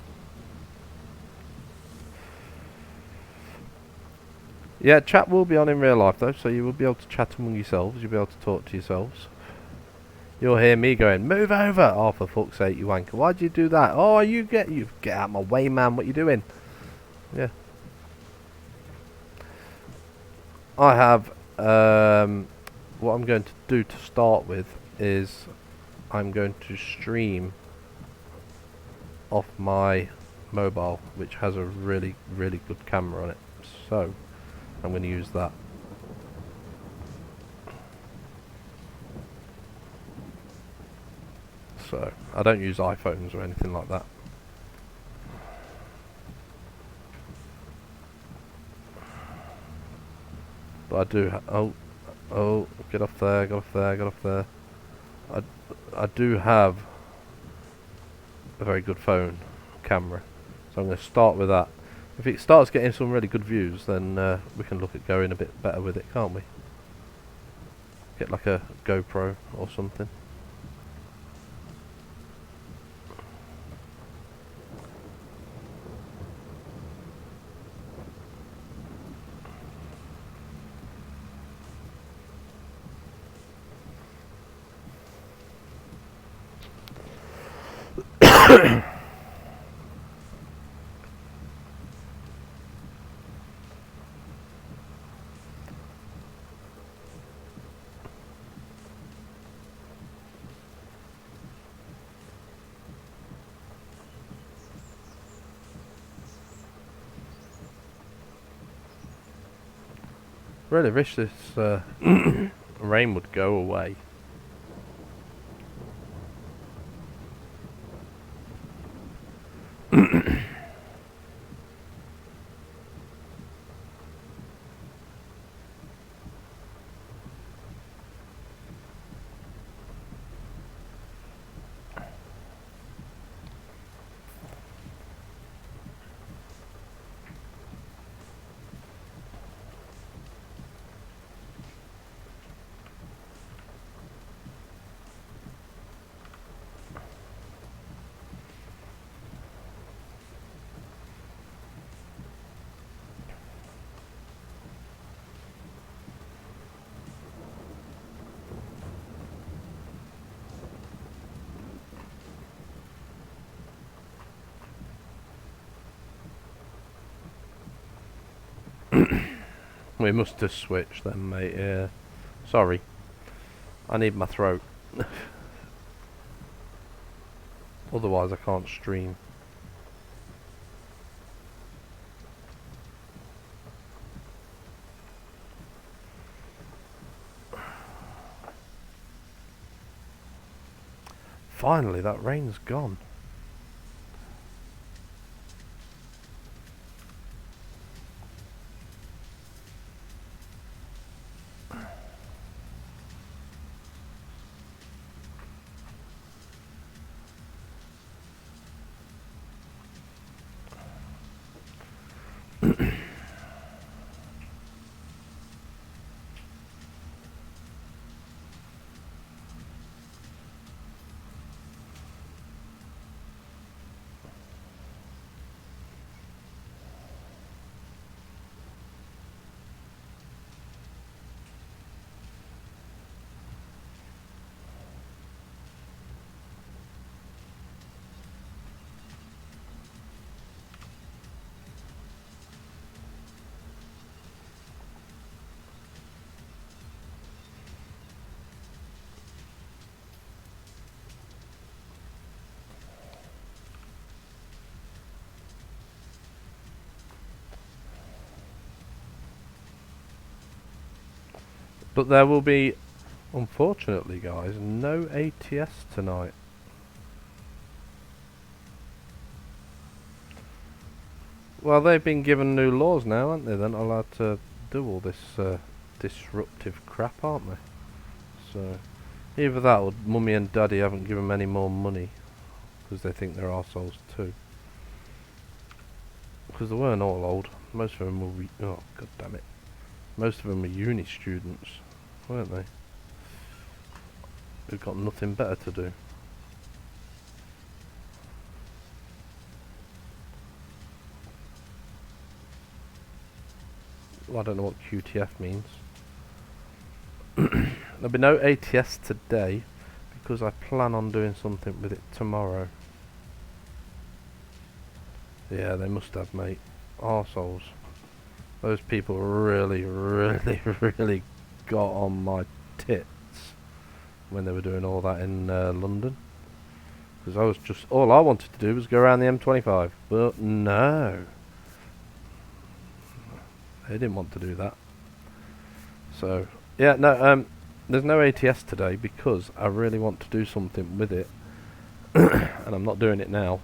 Yeah, chat will be on in real life though, so you will be able to chat among yourselves, you'll be able to talk to yourselves. You'll hear me going, move over! Oh, for fuck's sake, you wanker, why'd you do that? Oh, you get out of my way, man, what you doing? Yeah. I have, what I'm going to do to start with is I'm going to stream off my mobile, which has a really, really good camera on it. So, I'm going to use that. So, I don't use iPhones or anything like that. But I do oh, get off there, get off there, get off there. I do have a very good phone camera, so I'm going to start with that. If it starts getting some really good views, then we can look at going a bit better with it, can't we? Get like a GoPro or something. Really wish this rain would go away. We must have switched then, mate, yeah. Sorry. I need my throat. Otherwise I can't stream. Finally, that rain's gone. But there will be, unfortunately guys, no ATS tonight. Well, they've been given new laws now, aren't they? They're not allowed to do all this disruptive crap, aren't they? So, either that or Mummy and Daddy haven't given them any more money because they think they're arseholes too. Because they weren't all old. Most of them were oh god damn it. Most of them were uni students, weren't they? Who've got nothing better to do. Well, I don't know what QTF means. There'll be no ATS today because I plan on doing something with it tomorrow. Yeah, they must have, mate. Arseholes. Those people really, really, really got on my tits when they were doing all that in London. Because I was just, all I wanted to do was go around the M25. But no. They didn't want to do that. So, yeah, no, there's no ATS today because I really want to do something with it. And I'm not doing it now.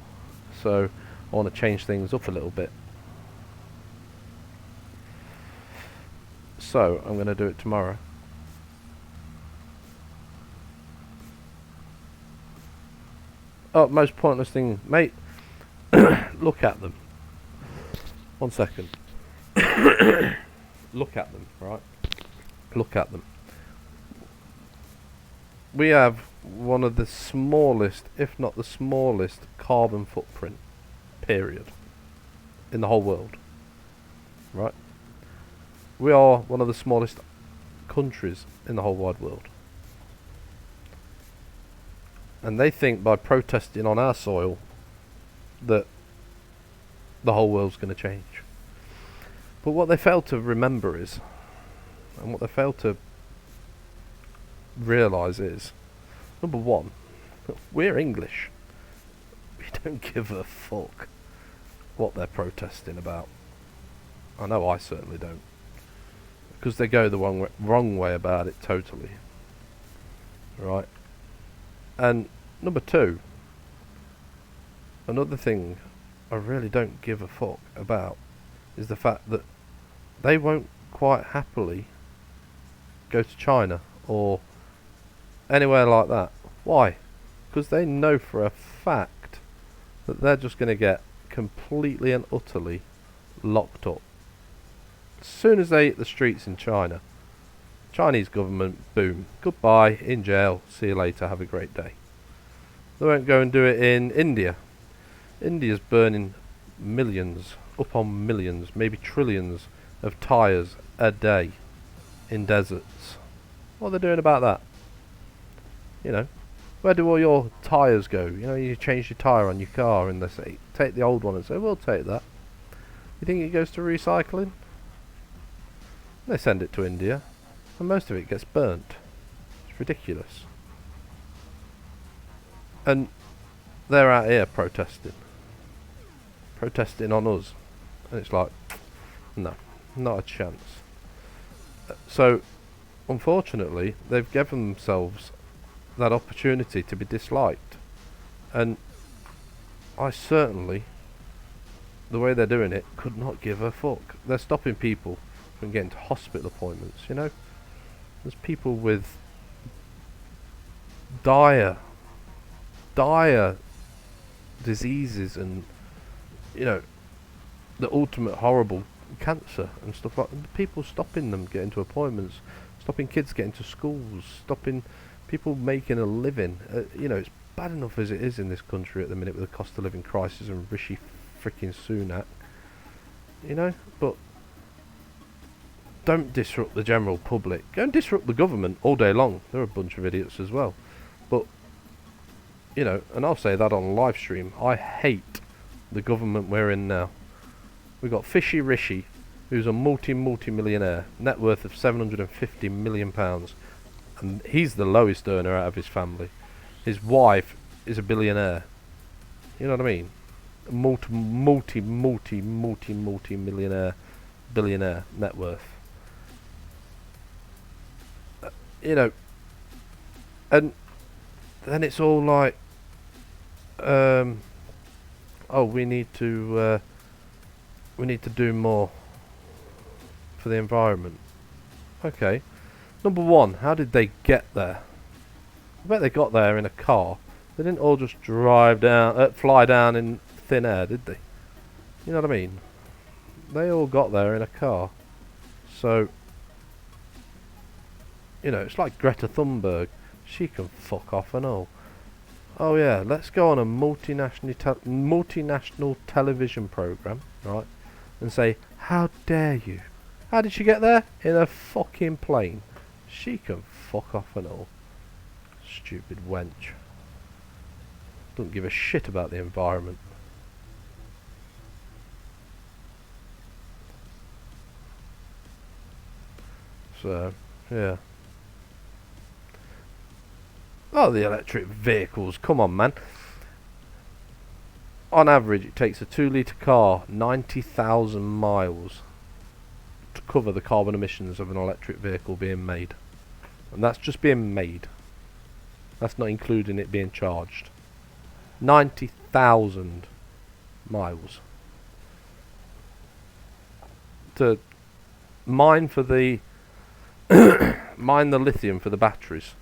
So, I want to change things up a little bit. So, I'm going to do it tomorrow. Oh, most pointless thing. Mate, look at them. 1 second. Look at them, right? Look at them. We have one of the smallest, if not the smallest, carbon footprint, period, in the whole world. Right? We are one of the smallest countries in the whole wide world. And they think by protesting on our soil that the whole world's going to change. But what they fail to remember is, and what they fail to realise is, number one, we're English. We don't give a fuck what they're protesting about. I know I certainly don't. Because they go the wrong way about it totally. Right? And number two, another thing I really don't give a fuck about is the fact that they won't quite happily go to China or anywhere like that. Why? Because they know for a fact that they're just going to get completely and utterly locked up. As soon as they hit the streets in China, Chinese government, boom, goodbye, in jail, see you later, have a great day. They won't go and do it in India. India's burning millions, upon millions, maybe trillions of tyres a day in deserts. What are they doing about that? You know, where do all your tyres go? You know, you change your tyre on your car and they say, take the old one, and say, we'll take that. You think it goes to recycling? They send it to India, and most of it gets burnt. It's ridiculous. And they're out here protesting on us, and it's like, no, not a chance. So, unfortunately, they've given themselves that opportunity to be disliked, and I certainly, the way they're doing it, could not give a fuck. They're stopping people from getting to hospital appointments, you know. There's people with dire diseases and, you know, the ultimate horrible cancer and stuff like that. People stopping them getting to appointments, stopping kids getting to schools, stopping people making a living. You know, it's bad enough as it is in this country at the minute with the cost of living crisis and Rishi freaking Sunak, you know. But don't disrupt the general public. Go and disrupt the government all day long. They're a bunch of idiots as well. But, you know, and I'll say that on live stream, I hate the government we're in now. We've got Fishy Rishi, who's a multi-millionaire, net worth of £750 million, and he's the lowest earner out of his family. His wife is a billionaire. You know what I mean? Multi-millionaire, billionaire net worth. you know, and then it's all like, oh, we need to do more for the environment. Okay, number one, how did they get there? I bet they got there in a car. They didn't all just drive down, fly down in thin air, did they? You know what I mean? They all got there in a car. So, you know, it's like Greta Thunberg. She can fuck off and all. Oh yeah, let's go on a multinational television program, right? And say, how dare you? How did she get there? In a fucking plane. She can fuck off and all. Stupid wench. Doesn't give a shit about the environment. So, yeah. Oh, the electric vehicles. Come on, man. On average, it takes a 2-litre car 90,000 miles to cover the carbon emissions of an electric vehicle being made. And that's just being made. That's not including it being charged. 90,000 miles. To mine for the mine the lithium for the batteries.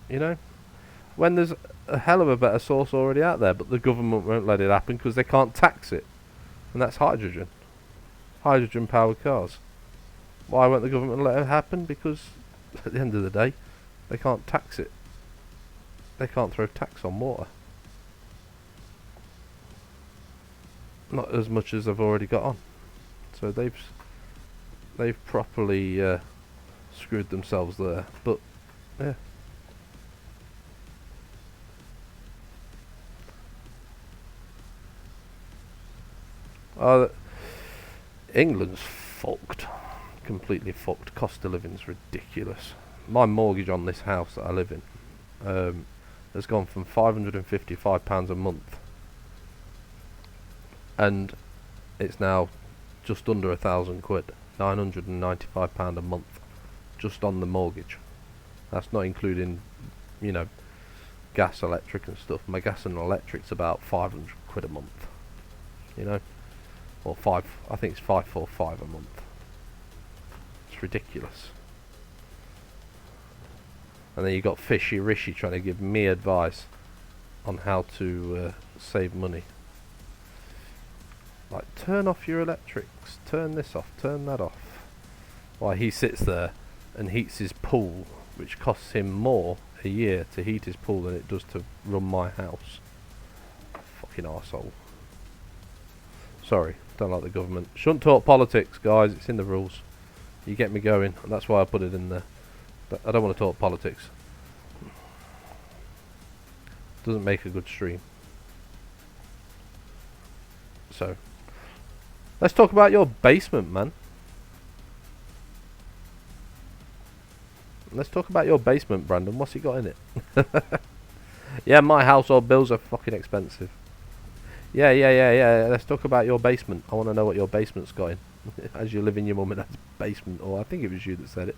You know? When there's a hell of a better source already out there, but the government won't let it happen because they can't tax it. And that's hydrogen. Hydrogen powered cars. Why won't the government let it happen? Because at the end of the day, they can't tax it. They can't throw tax on water. Not as much as they've already got on. So they've properly screwed themselves there. But yeah. England's fucked. Completely fucked. Cost of living's ridiculous. My mortgage on this house that I live in has gone from £555 a month, and it's now just under £1,000, £995 a month, just on the mortgage. That's not including, you know, gas, electric and stuff. My gas and electric's about £500 a month, you know, or I think it's 545 a month. It's ridiculous. And then you got Fishy Rishi trying to give me advice on how to save money. Like, turn off your electrics, turn this off, turn that off. While he sits there and heats his pool, which costs him more a year to heat his pool than it does to run my house. Fucking arsehole. Sorry, don't like the government. Shouldn't talk politics, guys, it's in the rules. You get me going, and that's why I put it in there. I don't want to talk politics. Doesn't make a good stream. So, let's talk about your basement, man. Let's talk about your basement, Brandon. What's it got in it? Yeah, my household bills are fucking expensive. Yeah. Let's talk about your basement. I want to know what your basement's got in. As you live in your mum and dad's basement. Or I think it was you that said it.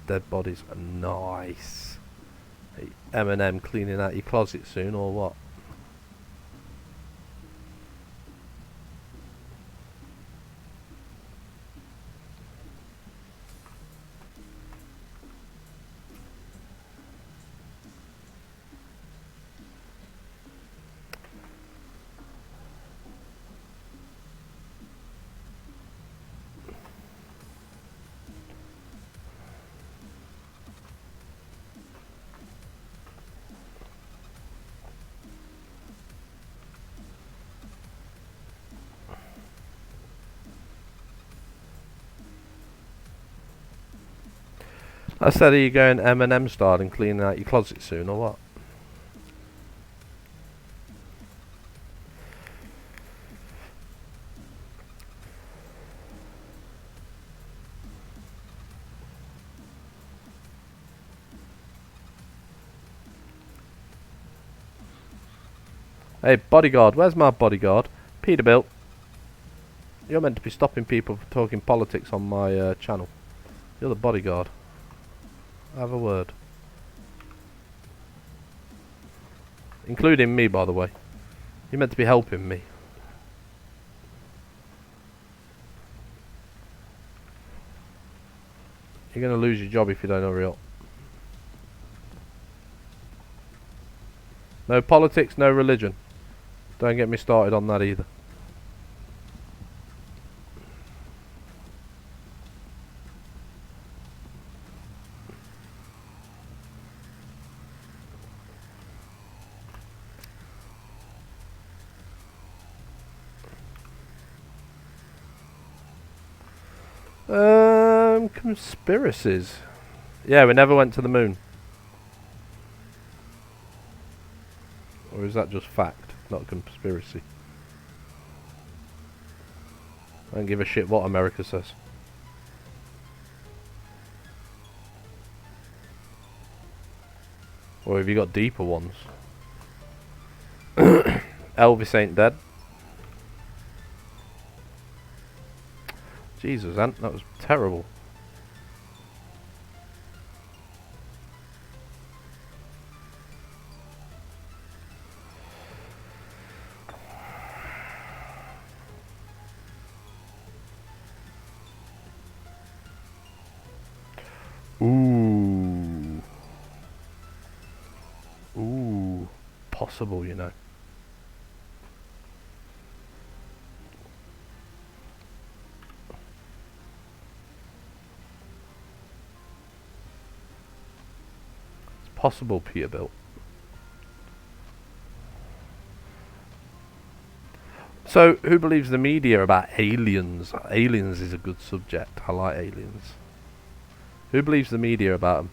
Dead bodies are nice. Hey, M&M cleaning out your closet soon, or what? I said, are you going M&M style and cleaning out your closet soon, or what? Hey, bodyguard, where's my bodyguard? Peterbilt. You're meant to be stopping people from talking politics on my channel. You're the bodyguard. Have a word. Including me, by the way. You're meant to be helping me. You're going to lose your job if you don't hurry up. No politics, no religion. Don't get me started on that either. Conspiracies. Yeah, we never went to the moon. Or is that just fact, not conspiracy? I don't give a shit what America says. Or have you got deeper ones? Elvis ain't dead. Jesus, Ant, that was terrible. Ooh. Ooh. Possible, you know. It's possible, Peterbilt. So, who believes the media about aliens? Aliens is a good subject. I like aliens. Who believes the media about them?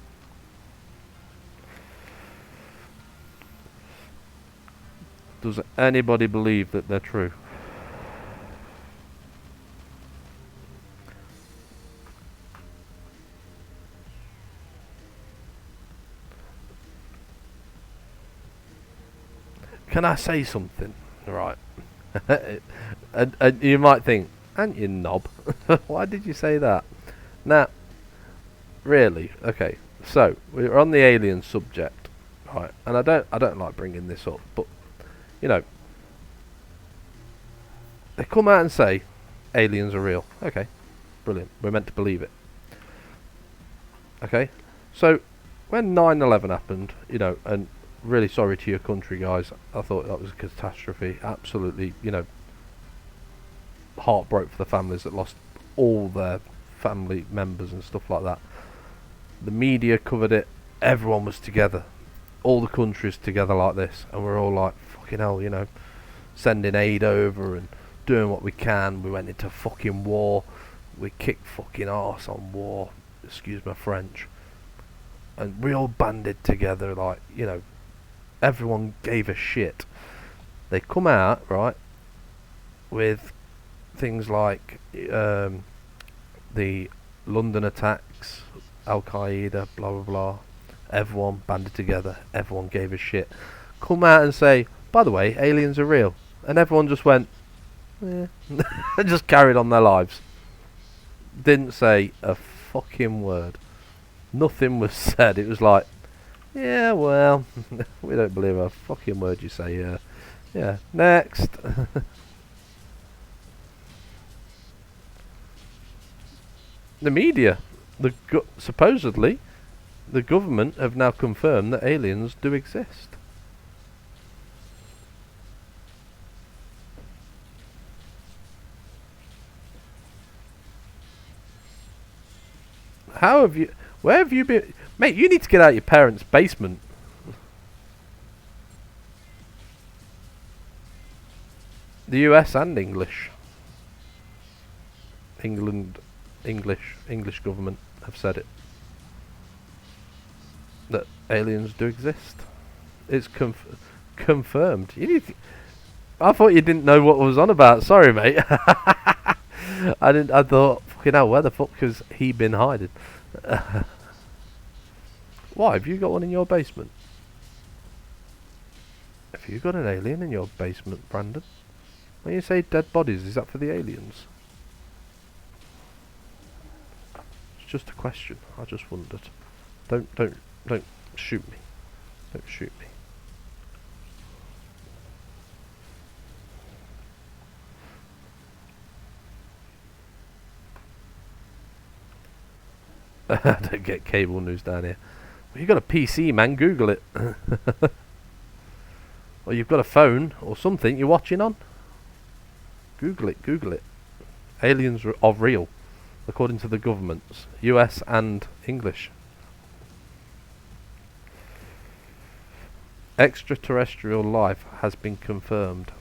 Does anybody believe that they're true? Can I say something? Right. and you might think, aren't you knob? Why did you say that? Now, really, okay. So we're on the alien subject, right? And I don't like bringing this up, but you know, they come out and say aliens are real. Okay, brilliant. We're meant to believe it. Okay, so when 9/11 happened, you know, and really sorry to your country, guys. I thought that was a catastrophe. Absolutely, you know, heartbroke for the families that lost all their family members and stuff like that. The media covered it. Everyone was together. All the countries together like this, and we're all like, fucking hell, you know, sending aid over and doing what we can. We went into fucking war. We kicked fucking arse on war. Excuse my French. And we all banded together, like, you know, everyone gave a shit. They come out, right, with things like the London attacks, Al-Qaeda, blah blah blah. Everyone banded together. Everyone gave a shit. Come out and say, by the way, aliens are real. And everyone just went, eh. And just carried on their lives. Didn't say a fucking word. Nothing was said. It was like, yeah, well, we don't believe a fucking word you say here. Yeah, next. The media, supposedly, the government have now confirmed that aliens do exist. How have you... Where have you been... Mate, you need to get out of your parents' basement. The US and English. English government have said it. That aliens do exist. It's confirmed. You need to, I thought you didn't know what I was on about. Sorry, mate. I didn't. I thought, fucking hell, where the fuck has he been hiding? Why, have you got one in your basement? Have you got an alien in your basement, Brandon? When you say dead bodies, is that for the aliens? It's just a question. I just wondered. Don't shoot me. Don't shoot me. Don't get cable news down here. Well, you got a PC, man. Google it. Or you've got a phone or something you're watching on. Google it. Google it. Aliens are real, according to the governments, US and English. Extraterrestrial life has been confirmed,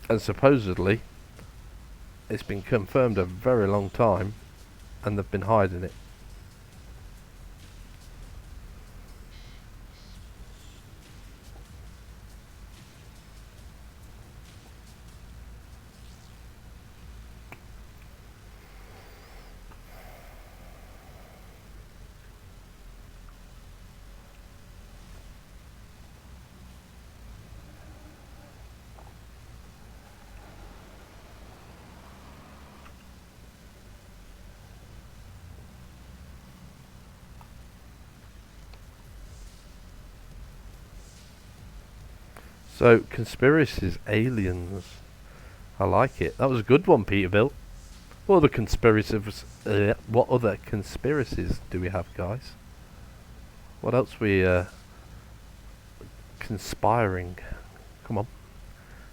and supposedly it's been confirmed a very long time, and they've been hiding it. So, conspiracies, aliens. I like it. That was a good one, Peterbilt. What other conspiracies do we have, guys? What else we conspiring? Come on.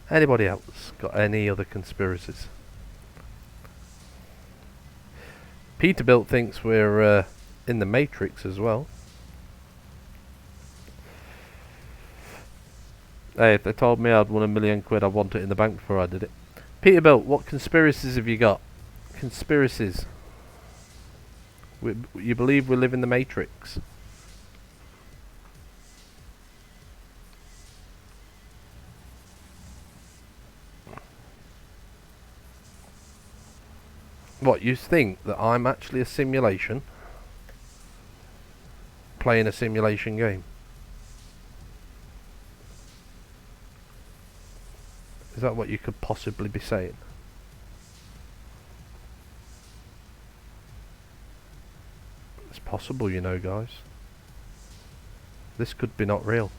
Anybody else got any other conspiracies? Peterbilt thinks we're in the Matrix as well. Hey, if they told me I'd won £1 million, I'd want it in the bank before I did it. Peterbilt, what conspiracies have you got? Conspiracies. You believe we live in the Matrix? What, you think that I'm actually a simulation? Playing a simulation game? Is that what you could possibly be saying? It's possible, you know, guys. This could be not real.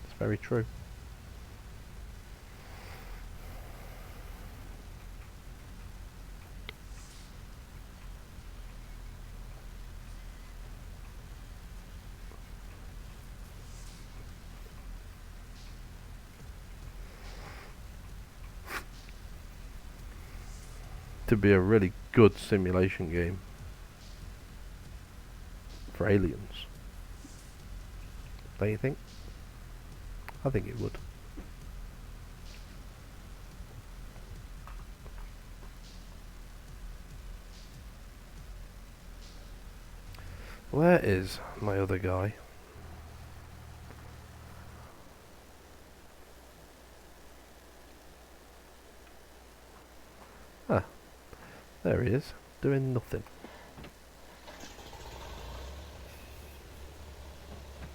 It's very true. To be a really good simulation game for aliens. Don't you think? I think it would. Where is my other guy? Ah, there he is, doing nothing.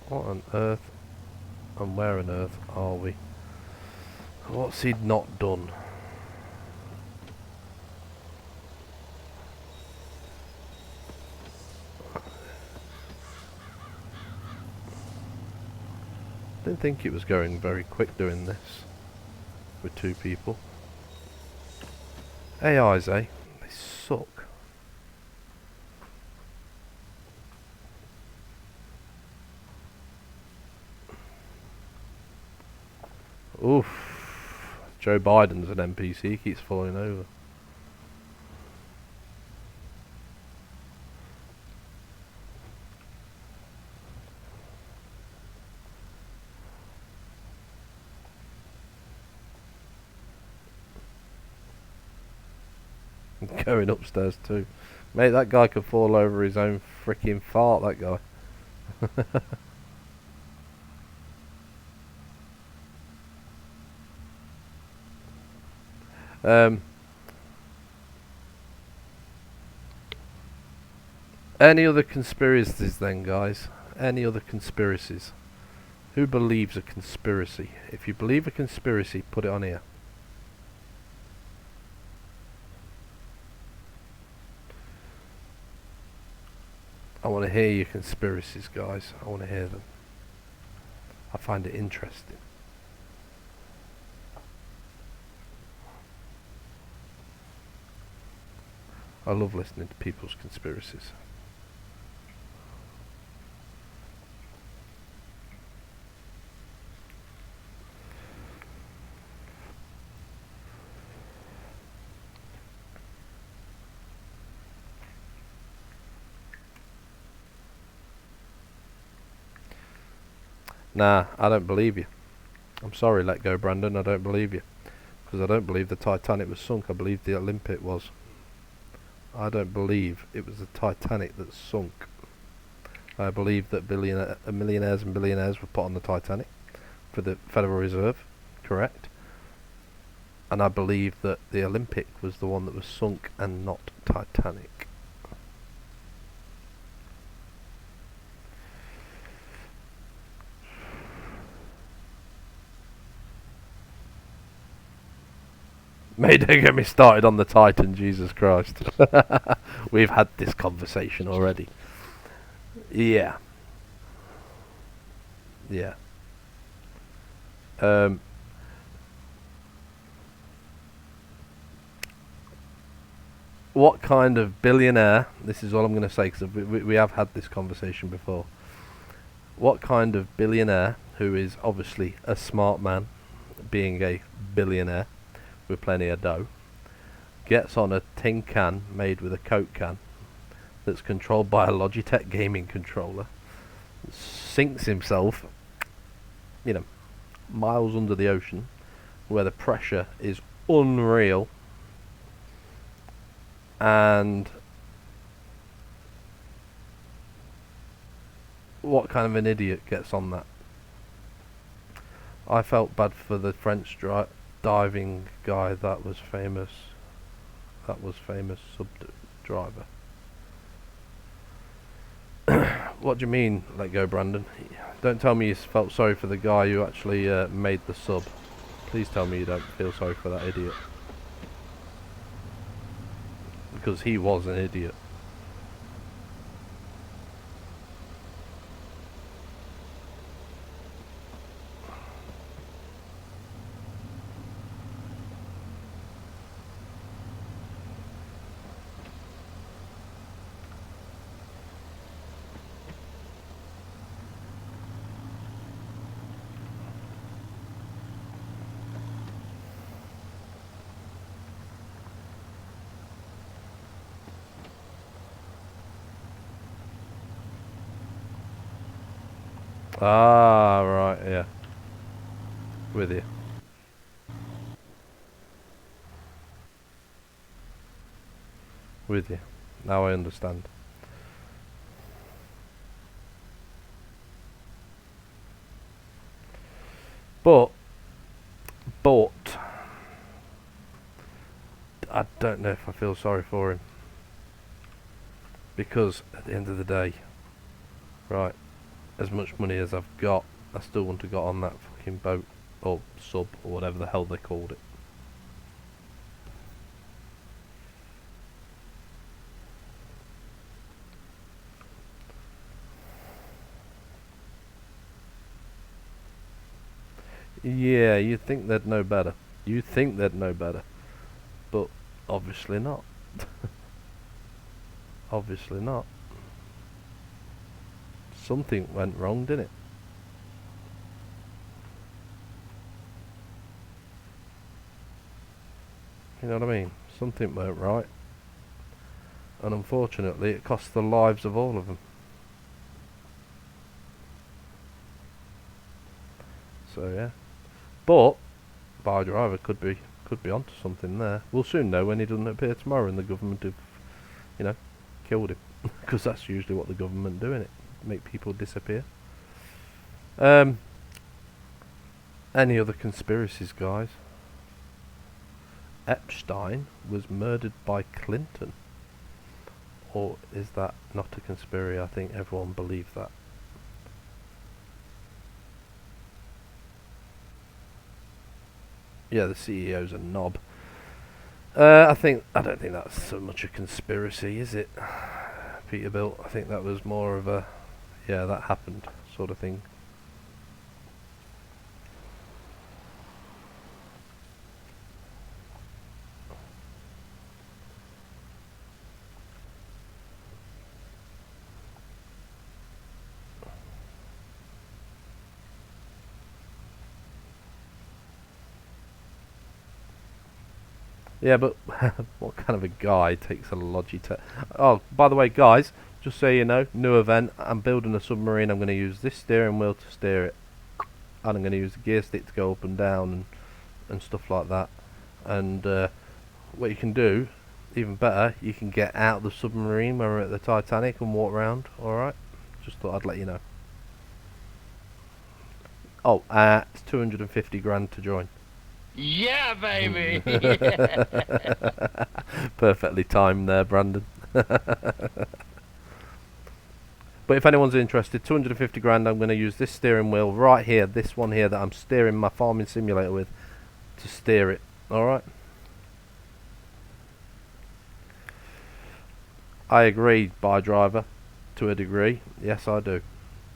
What on earth, and where on earth are we? What's he not done? Didn't think it was going very quick doing this with two people. AIs, eh? They suck. Oof. Joe Biden's an NPC, he keeps falling over. Going upstairs too. Mate, that guy could fall over his own freaking fart, that guy. Any other conspiracies then, guys? Any other conspiracies? Who believes a conspiracy? If you believe a conspiracy, put it on here. I want to hear your conspiracies, guys. I want to hear them. I find it interesting. I love listening to people's conspiracies. Nah, I don't believe you. I'm sorry, let go, Brandon. I don't believe you. Because I don't believe the Titanic was sunk. I believe the Olympic was. I don't believe it was the Titanic that sunk. I believe that millionaires and billionaires were put on the Titanic for the Federal Reserve. Correct. And I believe that the Olympic was the one that was sunk and not Titanic. Mate, don't get me started on the Titan, Jesus Christ. We've had this conversation already. Yeah. Yeah. What kind of billionaire, this is all I'm going to say because we have had this conversation before. What kind of billionaire, who is obviously a smart man, being a billionaire, with plenty of dough, gets on a tin can made with a Coke can that's controlled by a Logitech gaming controller, sinks himself, miles under the ocean, where the pressure is unreal, and what kind of an idiot gets on that? I felt bad for the French diving guy that was famous sub driver. What do you mean, let go, Brandon? Don't tell me you felt sorry for the guy who actually made the sub. Please tell me you don't feel sorry for that idiot, because he was an idiot. Ah, right, yeah. With you. With you. Now I understand. But I don't know if I feel sorry for him, because at the end of the day, right, as much money as I've got, I still want to get on that fucking boat or sub or whatever the hell they called it. Yeah, you'd think they'd know better. You think they'd know better, but obviously not. Obviously not. Something went wrong, didn't it? You know what I mean? Something went right, and unfortunately it cost the lives of all of them. So yeah, but Bar Driver could be onto something there. We'll soon know when he doesn't appear tomorrow and the government have, killed him, because that's usually what the government do, innit? Make people disappear. Any other conspiracies, guys? Epstein was murdered by Clinton, or is that not a conspiracy? I think everyone believes that. Yeah, the CEO's a knob. I don't think that's so much a conspiracy, is it? Peterbilt. I think that was more of a, yeah, that happened sort of thing. Yeah, but what kind of a guy takes a Logitech? Oh, by the way, guys, just so you know, new event. I'm building a submarine. I'm going to use this steering wheel to steer it, and I'm going to use the gear stick to go up and down and stuff like that. And what you can do, even better, you can get out of the submarine when we're at the Titanic and walk around. All right, just thought I'd let you know. Oh, it's 250 grand to join. Yeah, baby. Perfectly timed there, Brandon. But if anyone's interested, 250 grand, I'm going to use this steering wheel right here, this one here that I'm steering my farming simulator with, to steer it. Alright? I agree, by driver, to a degree. Yes, I do.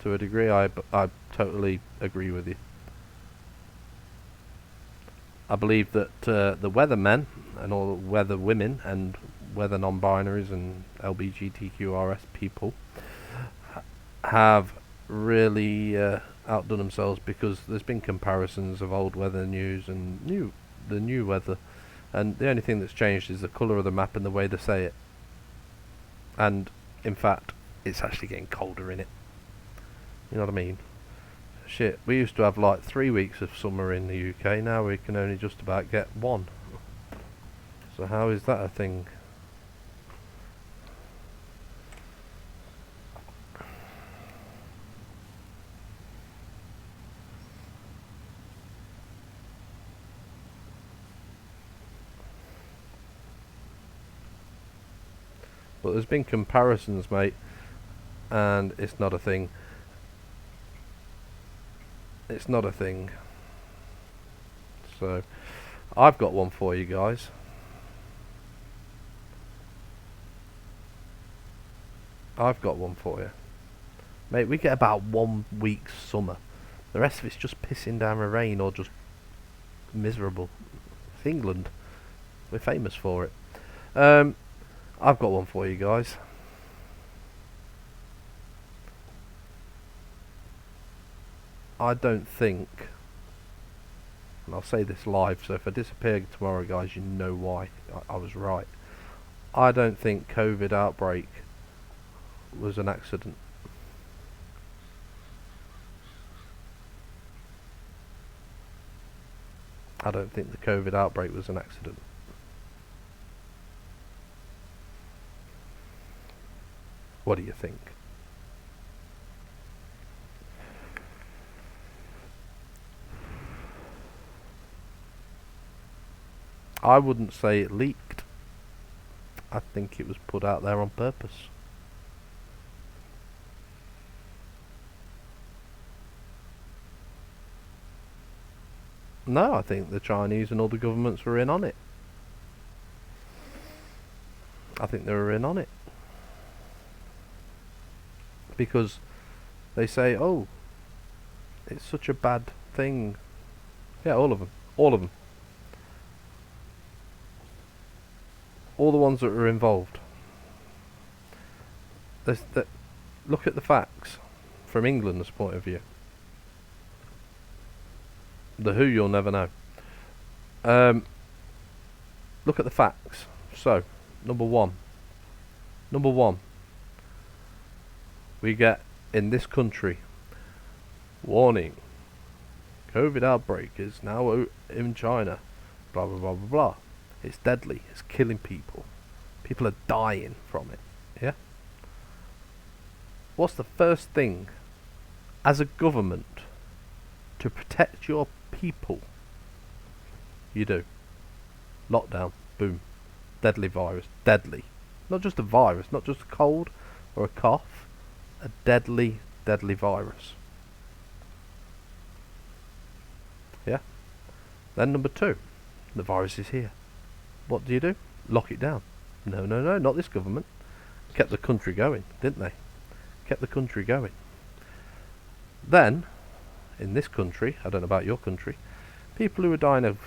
To a degree, I totally agree with you. I believe that the weathermen and all the weather women and weather non-binaries and LGBTQRS people have really outdone themselves, because there's been comparisons of old weather news and the new weather, and the only thing that's changed is the colour of the map and the way they say it. And in fact, it's actually getting colder in it. You know what I mean? Shit, we used to have like 3 weeks of summer in the UK, now we can only just about get 1. So how is that a thing? But there's been comparisons, mate, and it's not a thing. It's not a thing. So I've got one for you guys. I've got one for you, mate. We get about 1 week's summer. The rest of it's just pissing down with rain or just miserable. It's England. We're famous for it. I've got one for you guys. I don't think, and I'll say this live, so if I disappear tomorrow, guys, you know why. I was right. I don't think COVID outbreak was an accident. I don't think the COVID outbreak was an accident. What do you think? I wouldn't say it leaked. I think it was put out there on purpose. No, I think the Chinese and all the governments were in on it. I think they were in on it. Because they say, oh, it's such a bad thing. Yeah, all of them. All of them. All the ones that were involved. Look at the facts from England's point of view. The who you'll never know. Look at the facts. So, number one, we get in this country, warning, COVID outbreak is now in China, blah blah blah blah blah. It's deadly, it's killing people. People are dying from it. Yeah? What's the first thing as a government to protect your people you do? Lockdown, boom. Deadly virus, deadly. Not just a virus, not just a cold or a cough, a deadly, deadly virus. Yeah? Then number 2, the virus is here. What do? Lock it down. No, not this government. kept the country going, didn't they? Kept the country going. Then, in this country, I don't know about your country, people who are dying of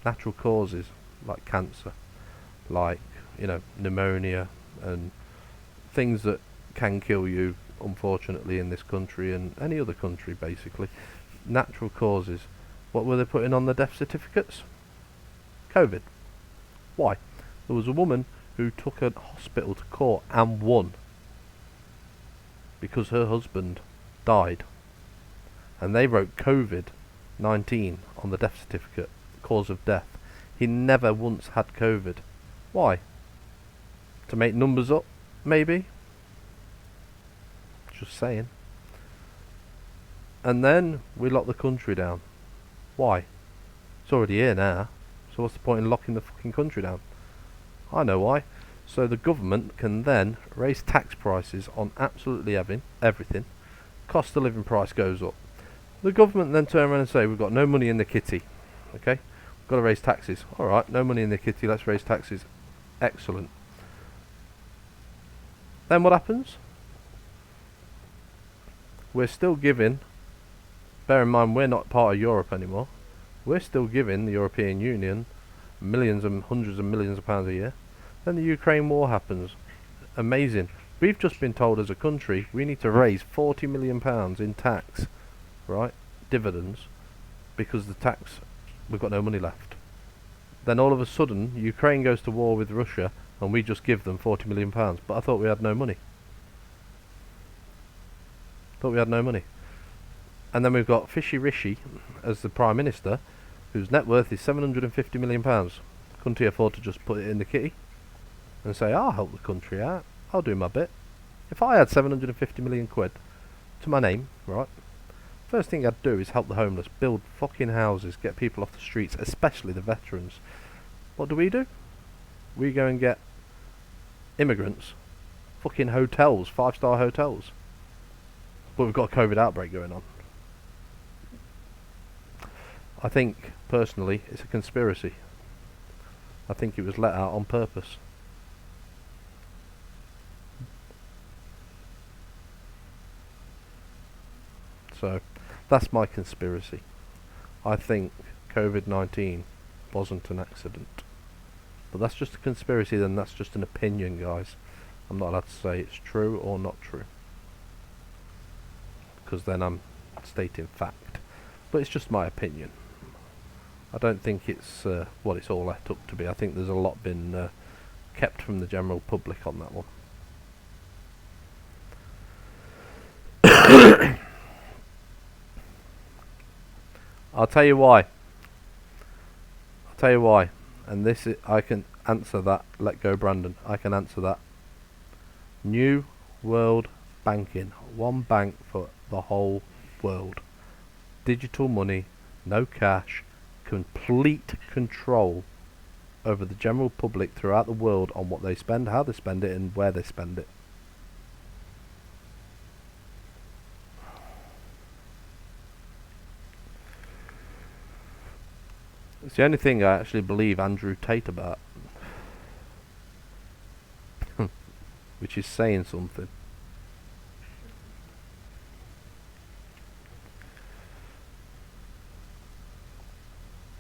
natural causes, like cancer, like, pneumonia, and things that can kill you, unfortunately, in this country and any other country, basically. Natural causes. What were they putting on the death certificates? COVID. Why? There was a woman who took a hospital to court and won because her husband died. And they wrote COVID-19 on the death certificate, cause of death. He never once had COVID. Why? To make numbers up, maybe? Just saying. And then we lock the country down. Why? It's already here now. So what's the point in locking the fucking country down? I know why. So the government can then raise tax prices on absolutely everything. Cost of living price goes up. The government then turn around and say, we've got no money in the kitty. Okay? We've got to raise taxes. Alright, no money in the kitty, let's raise taxes. Excellent. Then what happens? We're still giving, bear in mind we're not part of Europe anymore, we're still giving the European Union millions and hundreds of millions of pounds a year. Then the Ukraine war happens. Amazing. We've just been told as a country we need to raise £40 million in tax, right, dividends, because the tax, we've got no money left. Then all of a sudden Ukraine goes to war with Russia and we just give them £40 million. But I thought we had no money. And then we've got Fishy Rishi as the Prime Minister, whose net worth is £750 million. Couldn't he afford to just put it in the kitty and say, I'll help the country out, I'll do my bit? If I had 750 million quid to my name, right, first thing I'd do is help the homeless, build fucking houses, get people off the streets, especially the veterans. What do? We go and get immigrants, fucking hotels, 5-star hotels. But we've got a COVID outbreak going on. I think, personally, it's a conspiracy. I think it was let out on purpose. So, that's my conspiracy. I think COVID-19 wasn't an accident. But that's just a conspiracy, then that's just an opinion, guys. I'm not allowed to say it's true or not true, because then I'm stating fact. But it's just my opinion. I don't think it's what it's all let up to be. I think there's a lot been kept from the general public on that one. I'll tell you why. And this I can answer that. Let go, Brandon. I can answer that. New World Banking. One bank for the whole world. Digital money, no cash, complete control over the general public throughout the world on what they spend, how they spend it, and where they spend it. It's the only thing I actually believe Andrew Tate about. Which is saying something.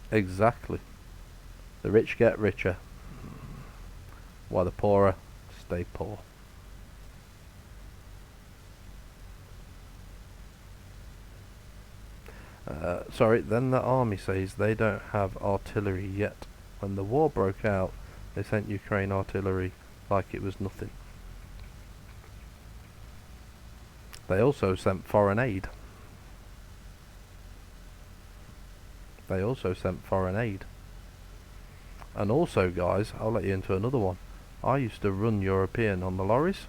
Exactly. The rich get richer, while the poorer stay poor. Sorry, then the army says they don't have artillery yet. When the war broke out, they sent Ukraine artillery like it was nothing. They also sent foreign aid. And also, guys, I'll let you into another one. I used to run European on the lorries.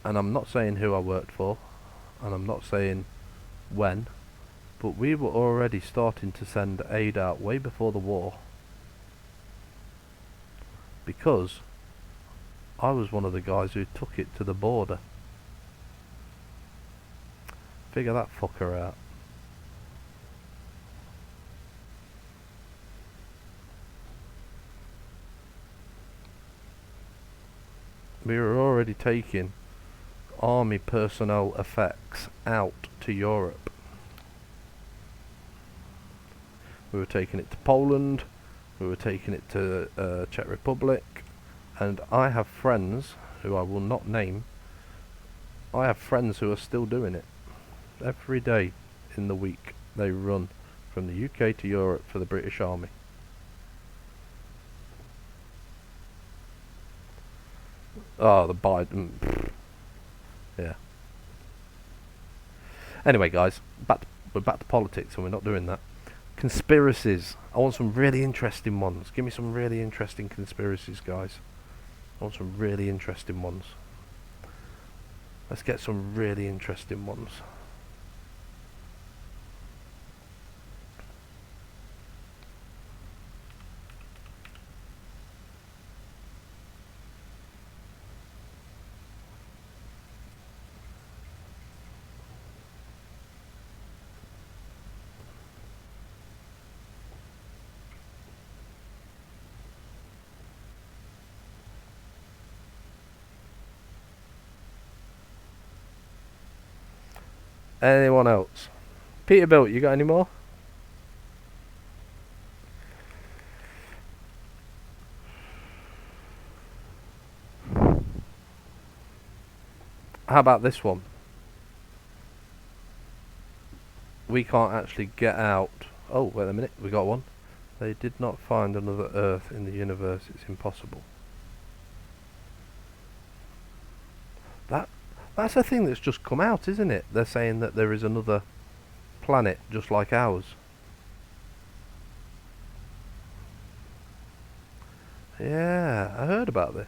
And I'm not saying who I worked for, and I'm not saying when, but we were already starting to send aid out way before the war. Because I was one of the guys who took it to the border. Figure that fucker out. We were already taking army personnel effects out to Europe. We were taking it to Poland, we were taking it to Czech Republic, and I have friends who I will not name. I have friends who are still doing it. Every day in the week they run from the UK to Europe for the British Army. Oh, the Biden. Yeah. Anyway, guys, we're back to politics, and we're not doing that. Conspiracies. I want some really interesting ones. Give me some really interesting conspiracies, guys. I want some really interesting ones. Let's get some really interesting ones. Anyone else? Peterbilt, you got any more? How about this one? We can't actually get out. Oh, wait a minute, we got one. They did not find another Earth in the universe. It's impossible. That's a thing that's just come out, isn't it? They're saying that there is another planet just like ours. Yeah, I heard about this.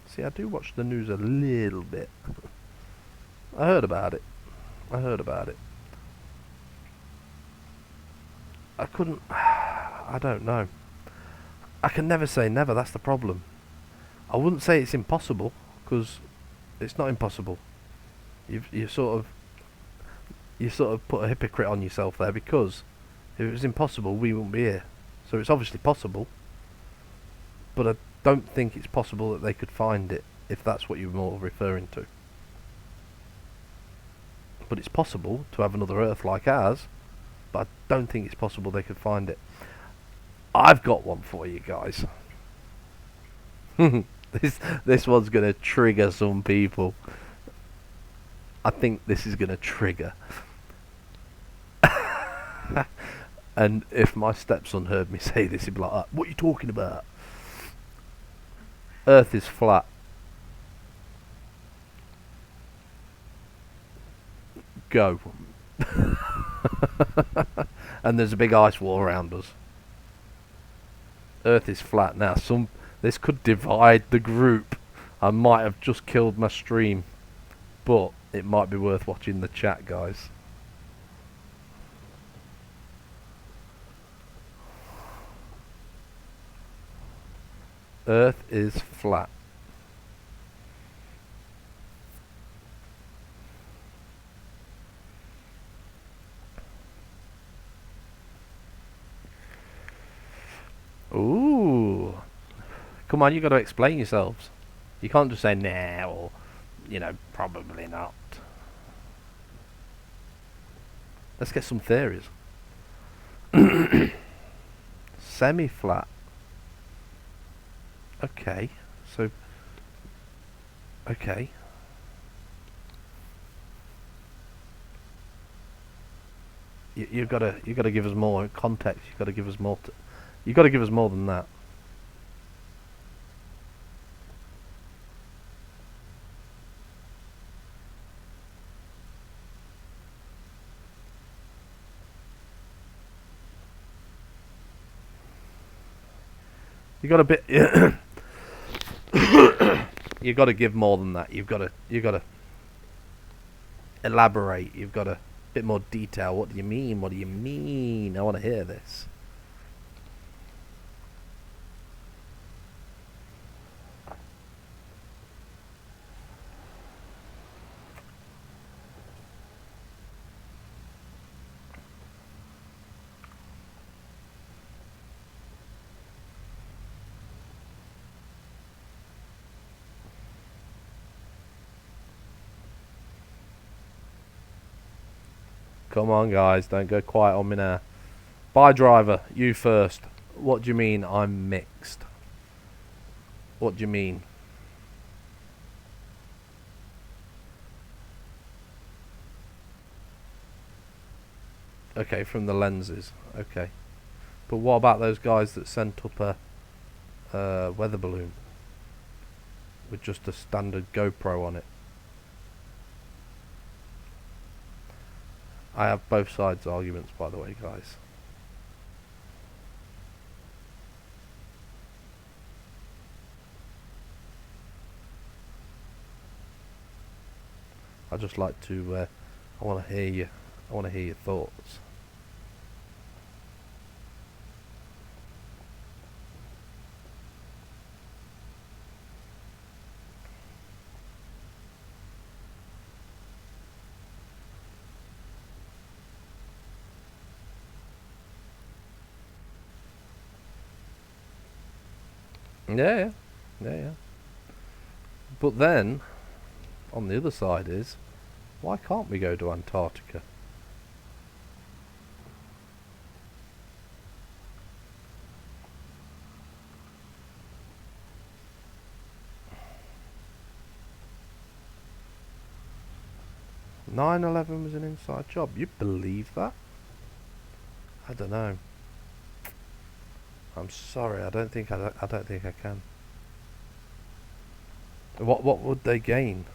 See, I do watch the news a little bit. I heard about it. I couldn't... I don't know. I can never say never, that's the problem. I wouldn't say it's impossible, because it's not impossible. You sort of put a hypocrite on yourself there, because if it was impossible, we wouldn't be here. So it's obviously possible, but I don't think it's possible that they could find it, if that's what you're more referring to. But it's possible to have another Earth like ours, but I don't think it's possible they could find it. I've got one for you guys. This one's gonna trigger some people. I think this is gonna trigger. And if my stepson heard me say this, he'd be like, "What are you talking about? Earth is flat." Go. And there's a big ice wall around us. Earth is flat. Now, this could divide the group. I might have just killed my stream, but it might be worth watching the chat, guys. Earth is flat. Ooh. Come on, you got to explain yourselves. You can't just say nah or, probably not. Let's get some theories. Semi-flat. Okay. So. Okay. You've got to give us more context. You've got to give us more. You've got to give us more than that. You got a bit. You got to give more than that. You've got to elaborate. You've got a bit more detail. What do you mean? What do you mean? I want to hear this. Come on, guys. Don't go quiet on me now. Bye, driver. You first. What do you mean I'm mixed? What do you mean? Okay, from the lenses. Okay. But what about those guys that sent up a weather balloon with just a standard GoPro on it? I have both sides arguments, by the way, guys. I just like to. I want to hear you. I want to hear your thoughts. Yeah. But then, on the other side is, why can't we go to Antarctica? "9/11 was an inside job." You believe that? I don't know. I'm sorry. I don't think I can. What would they gain?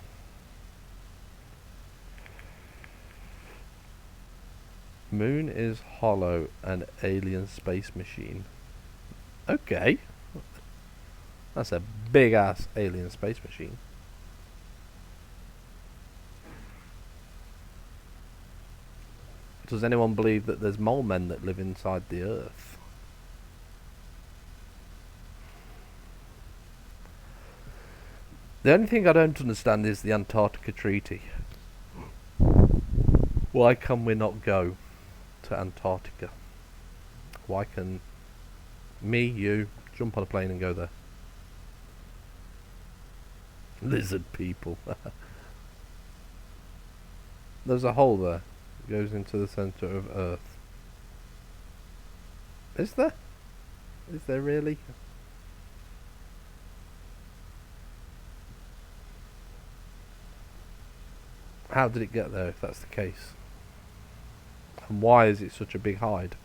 Moon is hollow and alien space machine. Okay. That's a big ass alien space machine. Does anyone believe that there's mole men that live inside the Earth? The only thing I don't understand is the Antarctica Treaty. Why can we not go to Antarctica? Why can me, you, jump on a plane and go there? Lizard people. There's a hole there. It goes into the centre of Earth. Is there? Is there really? How did it get there if that's the case? And why is it such a big hide?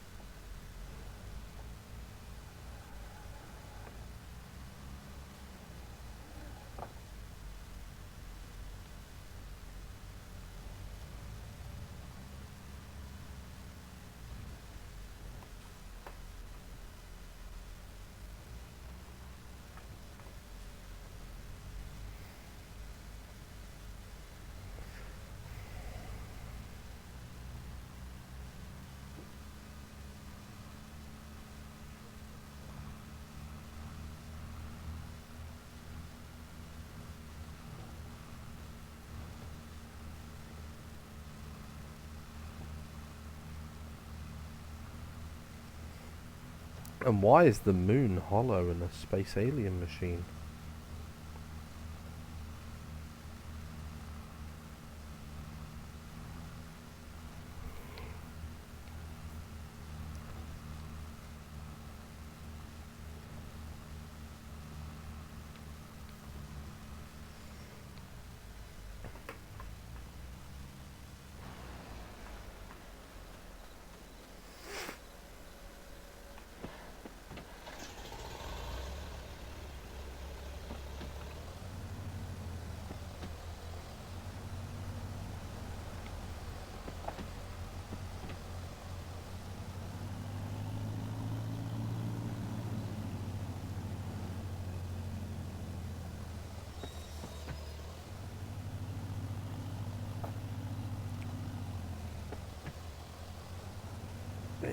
And why is the moon hollow and a space alien machine?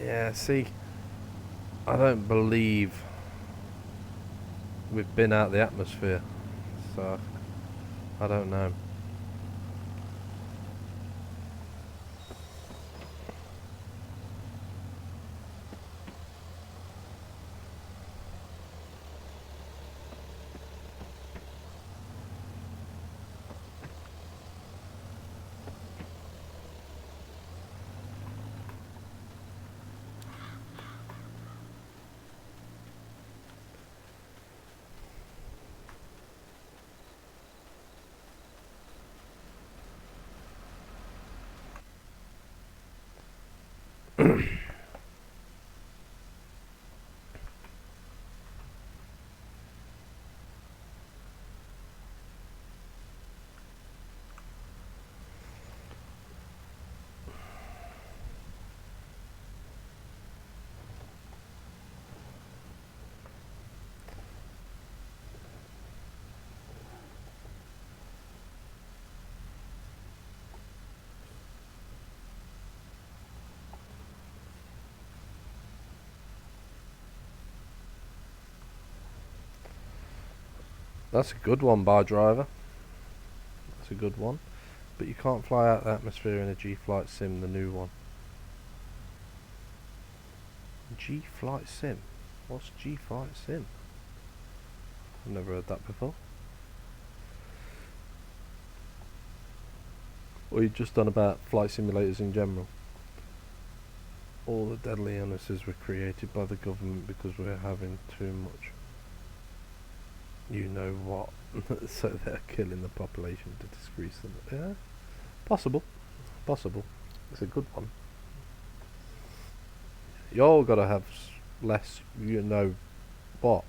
Yeah, see, I don't believe we've been out the atmosphere, so I don't know. That's a good one, bar driver. That's a good one. But you can't fly out the atmosphere in a G-Flight Sim, the new one. G-Flight Sim? What's G-Flight Sim? I've never heard that before. Or you just done about flight simulators in general? All the deadly illnesses were created by the government because we're having too much. You know what? So they're killing the population to decrease them. Yeah, possible. Possible. It's a good one. You all gotta have less, you know what?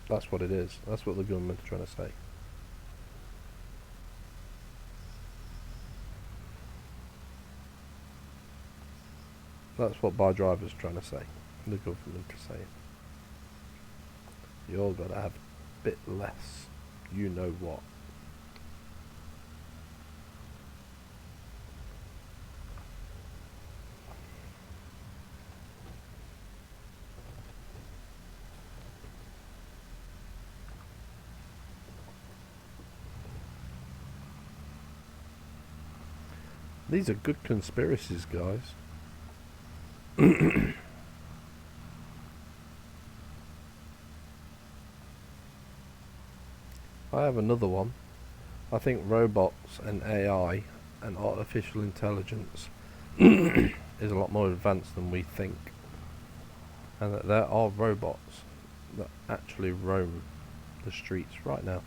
That's what it is. That's what the government's trying to say. That's what bar driver's trying to say. The government is saying. You all gotta have a bit less, you know what. These are good conspiracies, guys. I have another one. I think robots and AI and artificial intelligence is a lot more advanced than we think. And that there are robots that actually roam the streets right now.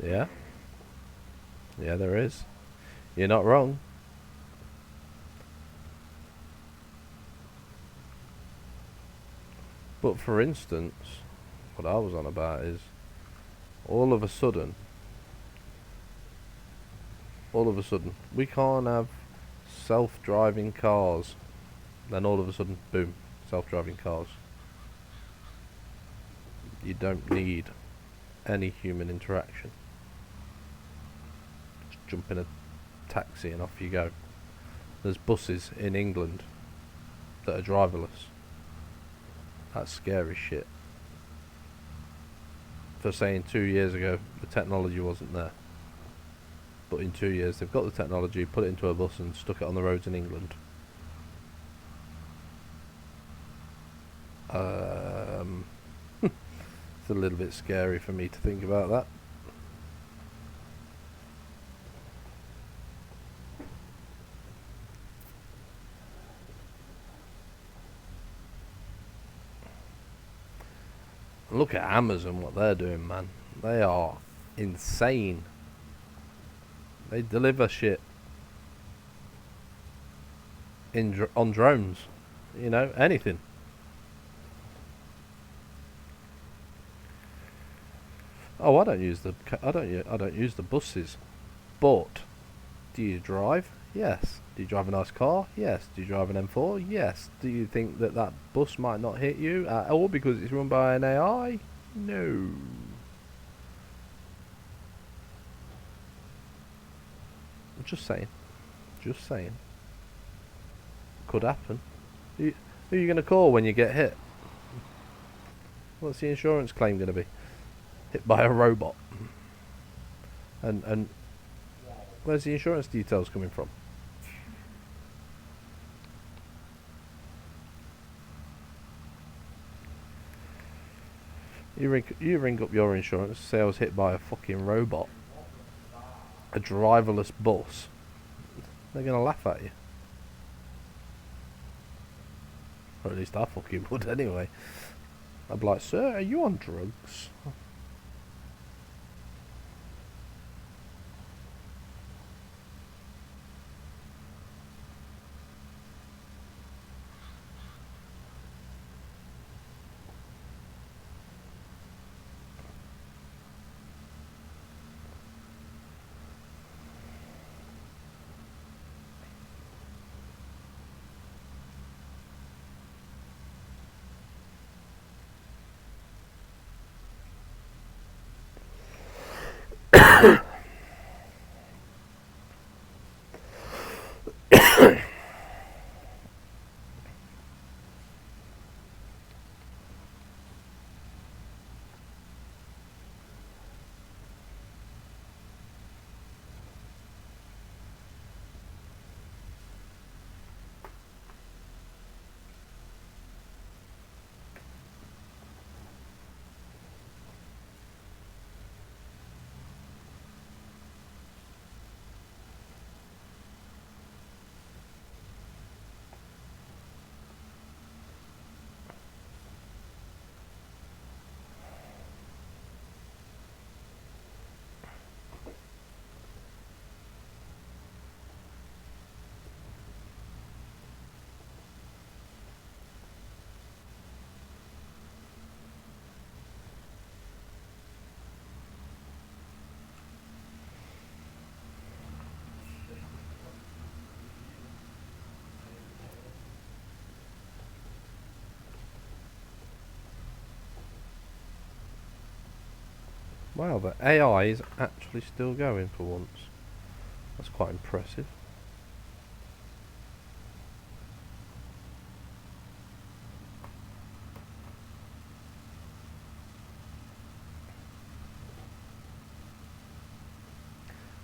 Yeah? Yeah, there is. You're not wrong. But for instance, what I was on about is all of a sudden, we can't have self-driving cars. Then all of a sudden, boom, self-driving cars. You don't need any human interaction. Just jump in a taxi and off you go. There's buses in England that are driverless. That's scary shit. For saying 2 years ago the technology wasn't there. But in 2 years they've got the technology, put it into a bus and stuck it on the roads in England. It's a little bit scary for me to think about that. Look at Amazon, what they're doing, man. They are insane. They deliver shit on drones. You know, anything. Oh, I don't use the buses. But do you drive? Yes. Do you drive a nice car? Yes. Do you drive an M4? Yes. Do you think that that bus might not hit you at all because it's run by an AI? No. Just saying. Just saying. Could happen. Who are you going to call when you get hit? What's the insurance claim going to be? Hit by a robot. And where's the insurance details coming from? You ring up your insurance, say I was hit by a fucking robot, a driverless bus. They're gonna laugh at you. Or at least I fucking would anyway. I'd be like, sir, are you on drugs? Wow, the AI is actually still going for once. That's quite impressive.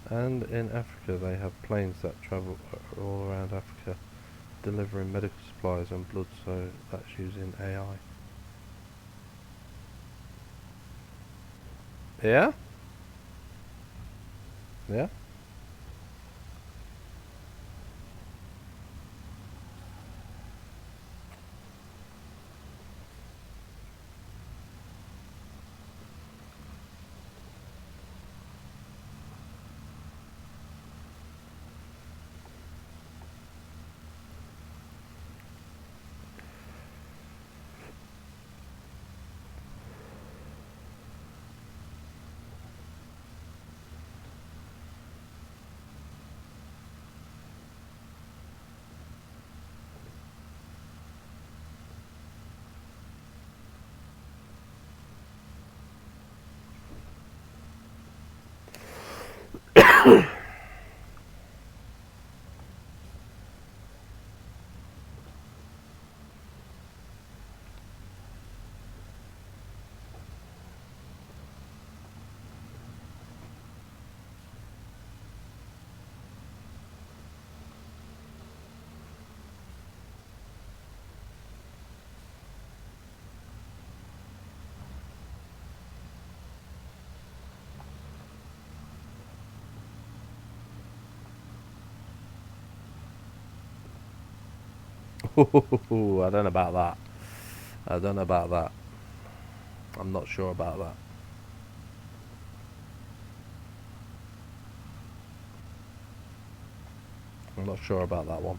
And in Africa they have planes that travel all around Africa delivering medical supplies and blood, so that's using AI. Yeah? Yeah? I don't know about that. I don't know about that. I'm not sure about that. I'm not sure about that one.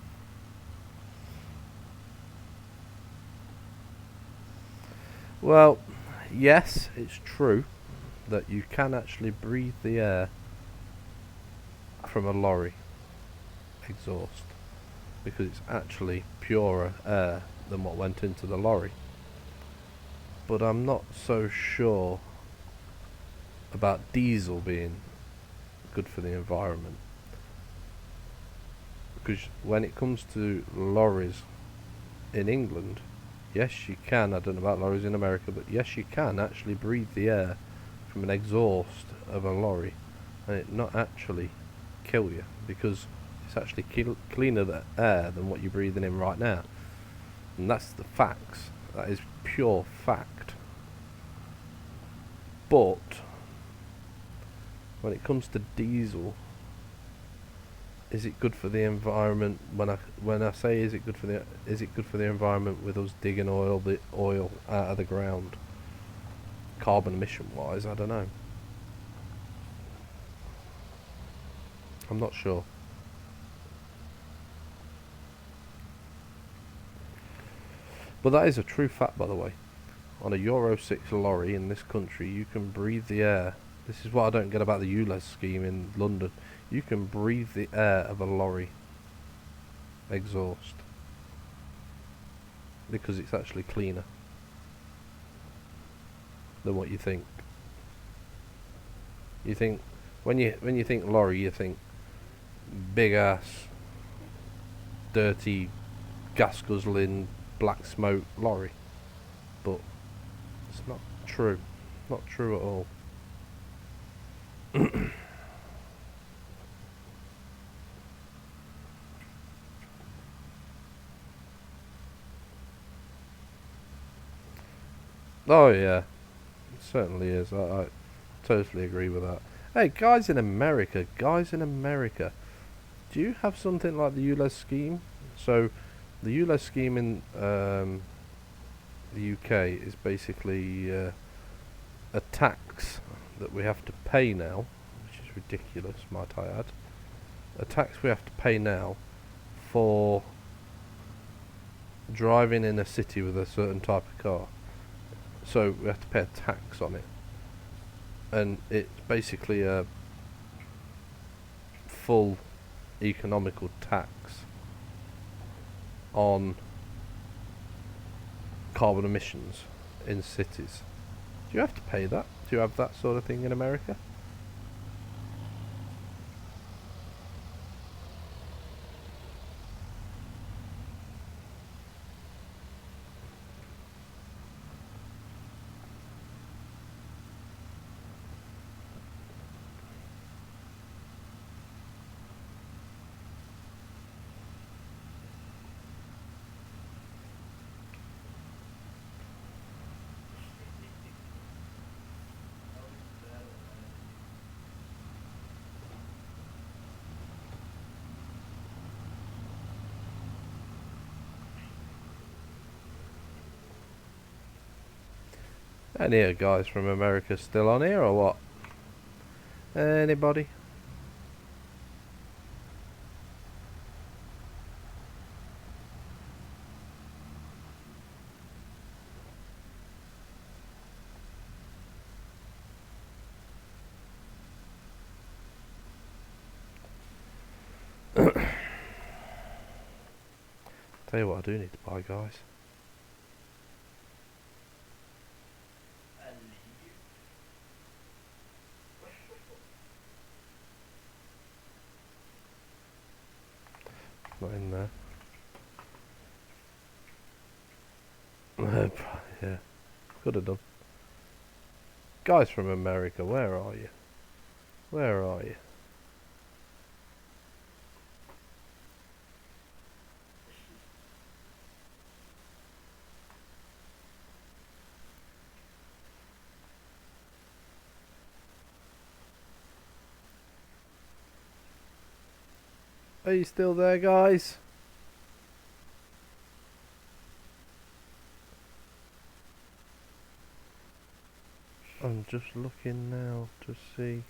Well, yes, it's true that you can actually breathe the air from a lorry exhaust. because it's actually purer air than what went into the lorry. But I'm not so sure about diesel being good for the environment, because when it comes to lorries in England, yes you can, I don't know about lorries in America, but yes you can actually breathe the air from an exhaust of a lorry and it not actually kill you, because it's actually cleaner air than what you're breathing in right now. And that's the facts. That is pure fact. But when it comes to diesel, is it good for the environment? When I say is it good for the environment with us digging oil out of the ground, carbon emission wise, I don't know. I'm not sure. But that is a true fact, by the way. On a Euro 6 lorry in this country, you can breathe the air. This is what I don't get about the ULEZ scheme in London. You can breathe the air of a lorry exhaust because it's actually cleaner than what you think. You think when you think lorry, you think big ass, dirty, gas guzzling, black smoke lorry, but it's not true. Not true at all. Oh yeah, it certainly is. I totally agree with that. Hey, guys in America, do you have something like the ULEZ scheme? So, the ULEZ scheme in the UK is basically a tax that we have to pay now, which is ridiculous, might I add. A tax we have to pay now for driving in a city with a certain type of car. So we have to pay a tax on it, and it's basically a full economical tax on carbon emissions in cities. Do you have to pay that? Do you have that sort of thing in America? Any of guys from America still on here or what? Anybody? Tell you what I do need to buy, guys. Not in there. Yeah, could have done. Guys from America, where are you? Where are you? Are you still there, guys? I'm just looking now to see.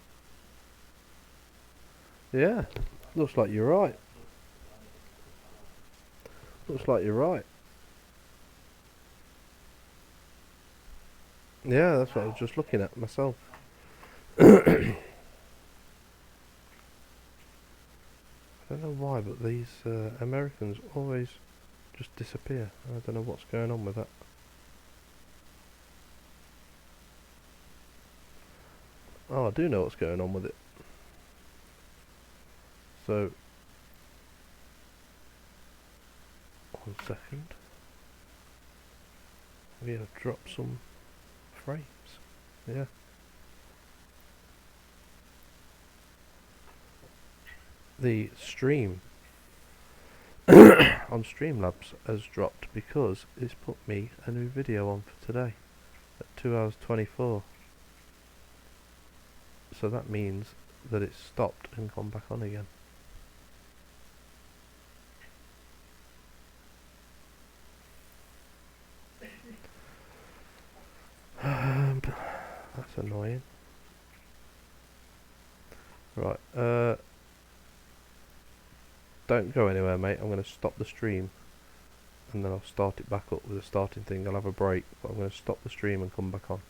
Yeah, looks like you're right. Looks like you're right. Yeah, that's what I was just looking at myself. I don't know why but these Americans always just disappear. I don't know what's going on with that. Oh, I do know what's going on with it. So, 1 second. We have dropped some frames. Yeah. The stream on Streamlabs has dropped because it's put me a new video on for today at 2 hours 24. So that means that it's stopped and gone back on again. That's annoying. Right, don't go anywhere, mate. I'm going to stop the stream and then I'll start it back up with the starting thing. I'll have a break, but I'm going to stop the stream and come back on.